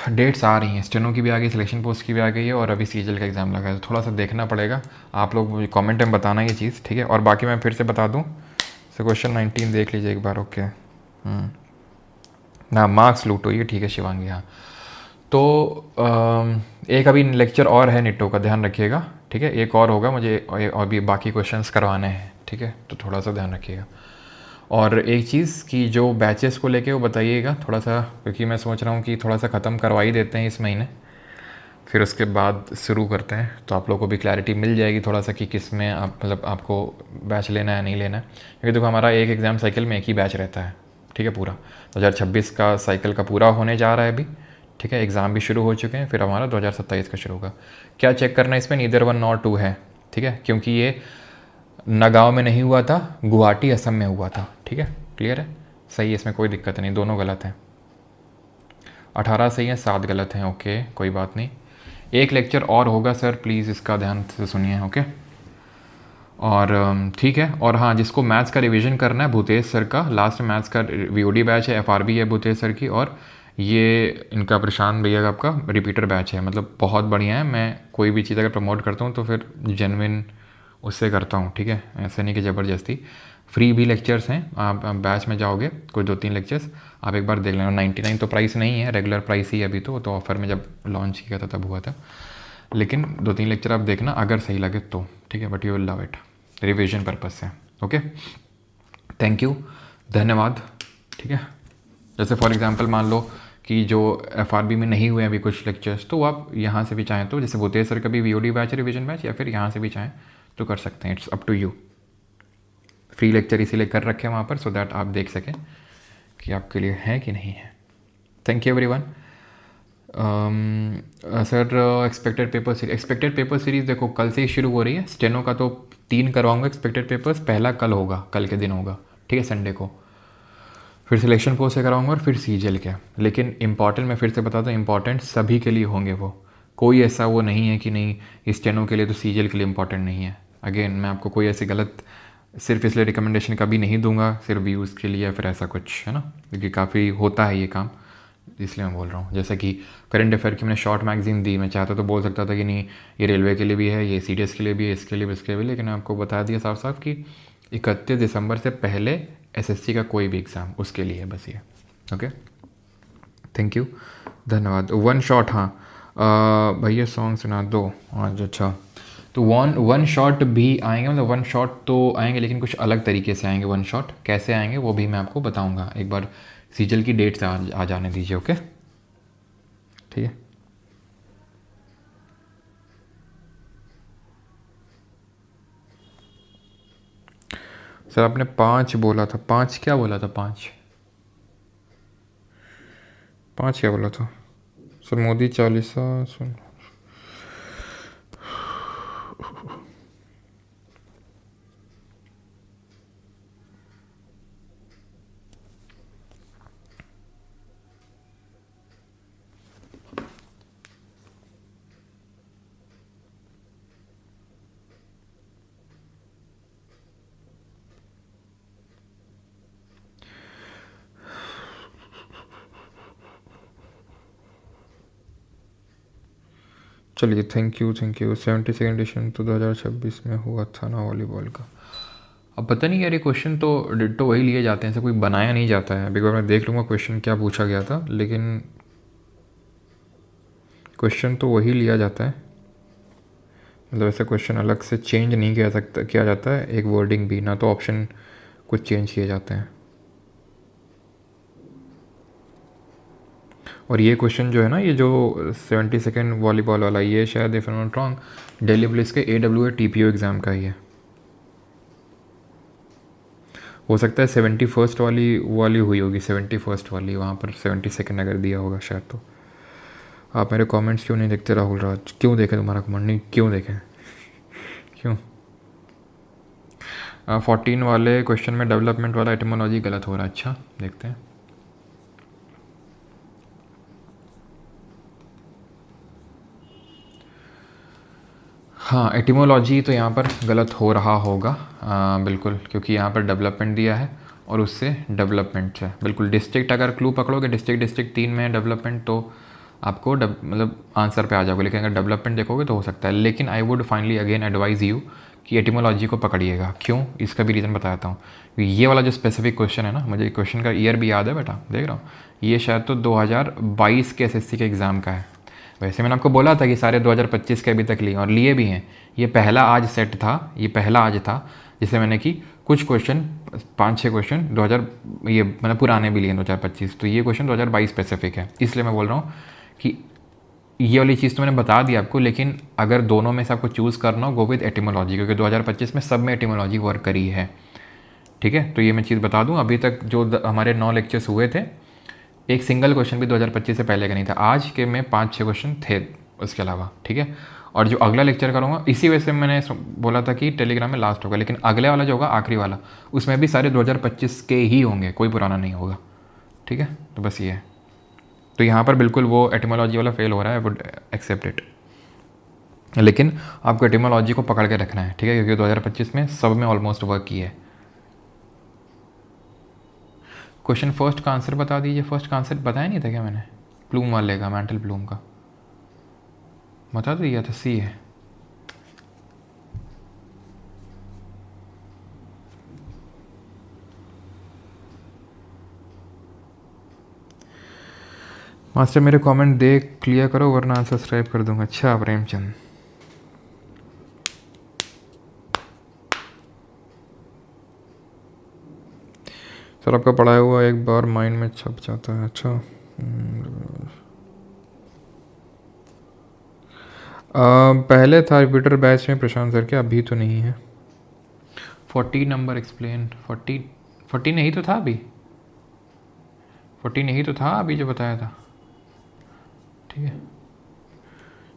डेट्स आ रही हैं, स्टेनो की भी आ गई, सिलेक्शन पोस्ट की भी आ गई है, और अभी CGL का एग्ज़ाम लगा है, तो थोड़ा सा देखना पड़ेगा। आप लोग मुझे कमेंट में बताना ये चीज़, ठीक है। और बाकी मैं फिर से बता दूँ, तो क्वेश्चन 19 देख लीजिए एक बार, ओके। ना मार्क्स लूटो, ये ठीक है शिवांगी, हाँ। तो एक अभी लेक्चर और है निट्टो का, ध्यान रखिएगा, ठीक है, एक और होगा, मुझे और भी बाकी क्वेश्चंस करवाने हैं, ठीक है, तो थोड़ा सा ध्यान रखिएगा। और एक चीज़ कि जो बैचेस को लेके वो बताइएगा थोड़ा सा, क्योंकि मैं सोच रहा हूँ कि थोड़ा सा ख़त्म करवा ही देते हैं इस महीने, फिर उसके बाद शुरू करते हैं, तो आप लोगों को भी क्लैरिटी मिल जाएगी थोड़ा सा कि किस में आप मतलब आपको बैच लेना है नहीं लेना है। क्योंकि देखो हमारा एक एग्ज़ाम साइकिल में एक ही बैच रहता है, ठीक है, पूरा 2026 का साइकिल का पूरा होने जा रहा है अभी, ठीक है, एग्ज़ाम भी शुरू हो चुके हैं, फिर हमारा 2027 का शुरू होगा। क्या चेक करना है इसमें? नीदर 1 नॉर 2 है, ठीक है, क्योंकि ये नगाँव में नहीं हुआ था, गुवाहाटी असम में हुआ था, ठीक है, क्लियर है, सही है, इसमें कोई दिक्कत नहीं, दोनों गलत हैं, 18 सही है, 7 गलत हैं, ओके, कोई बात नहीं। एक लेक्चर और होगा सर, प्लीज़ इसका ध्यान से सुनिए, ओके। और ठीक है, और हाँ, जिसको मैथ्स का रिवीजन करना है, भूतेश सर का लास्ट मैथ्स का VOD बैच है, FRB है भूतेश सर की, और ये इनका प्रशांत भैया का आपका रिपीटर बैच है, मतलब बहुत बढ़िया है। मैं कोई भी चीज़ अगर प्रमोट करता हूँ तो फिर जेन्युइन उससे करता हूँ, ठीक है, ऐसे नहीं कि ज़बरदस्ती। फ्री भी लेक्चर्स हैं, आप बैच में जाओगे, कोई 2-3 लेक्चर्स आप एक बार देख लेना। 99 तो प्राइस नहीं है, रेगुलर प्राइस ही अभी, तो ऑफ़र में जब लॉन्च किया था तब हुआ था, लेकिन 2-3 लेक्चर आप देखना अगर सही लगे तो, ठीक है, but you will love it, revision purpose से, ओके। थैंक यू, धन्यवाद, ठीक है। जैसे फॉर एग्जांपल मान लो कि जो FRB में नहीं हुए अभी कुछ लेक्चर्स, तो आप यहाँ से भी चाहें तो, जैसे भूतेश सर का भी VOD बैच है, रिविजन बैच, या फिर यहाँ से भी चाहें तो कर सकते हैं, it's up to you. Free lecture इसीलिए कर रखे हैं वहाँ पर, सो दैट आप देख सकें कि आपके लिए है कि नहीं है। Thank you everyone. Sir expected paper series देखो कल से ही शुरू हो रही है। स्टेनो का तो 3 करवाऊंगा एक्सपेक्टेड पेपर्स, पहला कल होगा, कल के दिन होगा, ठीक है, संडे को। फिर सिलेक्शन पोस्ट से कराऊंगा और फिर CGL के। लेकिन इंपॉर्टेंट मैं फिर से बता दूँ, इंपॉर्टेंट सभी के लिए होंगे वो, कोई ऐसा वो नहीं है कि नहीं स्टेनो के लिए तो CGL के लिए इंपॉर्टेंट नहीं है। अगेन मैं आपको कोई ऐसी गलत सिर्फ इसलिए रिकमेंडेशन कभी नहीं दूंगा सिर्फ व्यूज़ के लिए या फिर ऐसा कुछ, है ना, क्योंकि काफ़ी होता है ये काम, इसलिए मैं बोल रहा हूँ। जैसे कि करंट अफेयर की मैंने शॉर्ट मैगजीन दी, मैं चाहता तो बोल सकता था कि नहीं ये रेलवे के लिए भी है, ये CDS के लिए भी है, इसके लिए भी, इसके लिए भी, लेकिन आपको बता दिया साफ साफ कि 31 दिसंबर से पहले एसएससी का कोई भी एग्ज़ाम उसके लिए बस ये। ओके, थैंक यू, धन्यवाद। वन शॉट, हाँ भैया सॉन्ग सुना दो आज। अच्छा, तो वन शॉट भी आएंगे, मतलब वन शॉट तो आएंगे लेकिन कुछ अलग तरीके से आएंगे। वन शॉट कैसे आएंगे वो भी मैं आपको बताऊंगा। एक बार सीजल की डेट से आ जाने दीजिए। ओके, ठीक है। सर आपने 5 बोला था, 5 क्या बोला था? 5 क्या बोला था सर? मोदी चालीसा सुन। चलिए, थैंक यू 72 एडिशन तो 2026 में हुआ था ना वॉलीबॉल का। अब पता नहीं यार, ये क्वेश्चन तो डिट्टो वही लिए जाते हैं, ऐसे कोई बनाया नहीं जाता है। अभी एक बार मैं देख लूँगा क्वेश्चन क्या पूछा गया था, लेकिन क्वेश्चन तो वही लिया जाता है। मतलब ऐसे क्वेश्चन अलग से चेंज नहीं किया जाता है। एक वर्डिंग भी ना, तो ऑप्शन कुछ चेंज किए जाते हैं। और ये क्वेश्चन जो है ना, ये जो 72 वॉलीबॉल वाला, ये शायद if I am not wrong Delhi police के AWA TPO एग्ज़ाम का ही है। हो सकता है 71 वाली हुई होगी, 71 वाली, वहाँ पर 72 अगर दिया होगा शायद। तो आप मेरे कमेंट्स क्यों नहीं देखते राहुल राज? क्यों देखें तुम्हारा कमेंट? नहीं क्यों देखें? क्यों? 14 वाले क्वेश्चन में डेवलपमेंट वाला एटिमोलॉजी गलत हो रहा है। अच्छा, देखते हैं। हाँ, एटिमोलॉजी तो यहाँ पर गलत हो रहा होगा बिल्कुल, क्योंकि यहाँ पर डेवलपमेंट दिया है और उससे डेवलपमेंट है बिल्कुल। डिस्ट्रिक्ट अगर क्लू पकड़ोगे, डिस्ट्रिक्ट 3 में है डेवलपमेंट, तो आपको मतलब आंसर पे आ जाओगे। लेकिन अगर डेवलपमेंट देखोगे तो हो सकता है। लेकिन I would finally again advise you कि एटिमोलॉजी को पकड़िएगा। क्यों? इसका भी रीज़न बताता हूँ। ये वाला जो स्पेसिफिक क्वेश्चन है ना, मुझे क्वेश्चन का ईयर भी याद है बेटा, देख रहा हूँ। ये शायद तो 2022 के SSC के एग्ज़ाम का है। वैसे मैंने आपको बोला था कि सारे 2025 के अभी तक लिए और लिए भी हैं। ये पहला आज सेट था, ये पहला आज था जिसे मैंने कि कुछ क्वेश्चन 5-6 क्वेश्चन 2000 ये मैंने पुराने भी लिए 2025। तो ये क्वेश्चन 2022 स्पेसिफिक है, इसलिए मैं बोल रहा हूँ कि ये वाली चीज़ तो मैंने बता दी आपको। लेकिन अगर दोनों में से आपको चूज़ करना हो, गो विद एटिमोलॉजी, क्योंकि 2025 में सब में एटिमोलॉजी वर्क करी है। ठीक है, तो ये मैं चीज़ बता दूँ। अभी तक जो हमारे 9 लेक्चर्स हुए थे, एक सिंगल क्वेश्चन भी 2025 से पहले का नहीं था। आज के में 5-6 क्वेश्चन थे उसके अलावा। ठीक है, और जो अगला लेक्चर करूँगा, इसी वजह से मैंने बोला था कि टेलीग्राम में लास्ट होगा, लेकिन अगले वाला जो होगा आखिरी वाला, उसमें भी सारे 2025 के ही होंगे, कोई पुराना नहीं होगा। ठीक है, तो बस ये है। तो यहाँ पर बिल्कुल वो एटिमोलॉजी वाला फेल हो रहा है, वुड एक्सेप्ट इट। लेकिन आपको एटिमोलॉजी को पकड़ के रखना है, ठीक है, क्योंकि 2025 में सब में ऑलमोस्ट वर्क की है। क्वेश्चन फर्स्ट का आंसर बता दीजिए। फर्स्ट का आंसर बताया नहीं था क्या मैंने? प्लूम वाले का, मेंटल प्लूम का बता तो दिया था। सी है। मास्टर मेरे कमेंट देख क्लियर करो वरना अनसब्सक्राइब कर दूंगा। अच्छा प्रेमचंद, सर आपका पढ़ाया हुआ एक बार माइंड में छप जाता है। अच्छा, पहले था रिपीटर बैच में प्रशांत सर के, अभी तो नहीं है। 40 नंबर एक्सप्लेन। 40 नहीं तो था अभी, 40 नहीं तो था अभी जो बताया था। ठीक है,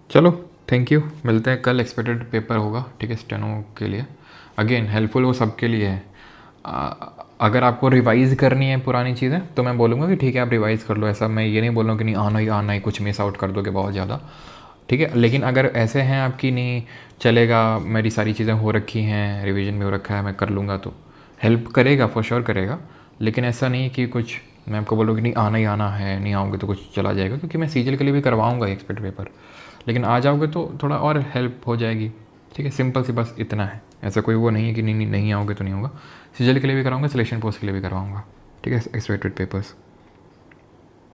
चलो थैंक यू, मिलते हैं कल। एक्सपेक्टेड पेपर होगा, ठीक है, स्टेनो के लिए। अगेन हेल्पफुल वो सबके लिए है। अगर आपको रिवाइज़ करनी है पुरानी चीज़ें तो मैं बोलूँगा कि ठीक है आप रिवाइज़ कर लो। ऐसा मैं ये नहीं बोल रहा हूँ कि नहीं आना ही कुछ मिस आउट कर दोगे बहुत ज़्यादा। ठीक है, लेकिन अगर ऐसे हैं आपकी नहीं चलेगा, मेरी सारी चीज़ें हो रखी हैं, रिवीजन भी हो रखा है, मैं कर लूँगा, तो हेल्प करेगा, फॉर श्योर करेगा। लेकिन ऐसा नहीं कि कुछ मैं आपको बोलूँ कि नहीं आना है, नहीं आओगे तो कुछ चला जाएगा, क्योंकि मैं सीजल के लिए भी करवाऊँगा एक्सपेक्ट पेपर। लेकिन आ जाओगे तो थोड़ा और हेल्प हो जाएगी। ठीक है, सिंपल सी बस इतना है। ऐसा कोई वो नहीं है कि नहीं आओगे तो नहीं होगा। सीजल के लिए भी कराऊंगा, सिलेक्शन पोस्ट के लिए भी करवाऊंगा, ठीक है, एक्सपेक्टेड पेपर्स।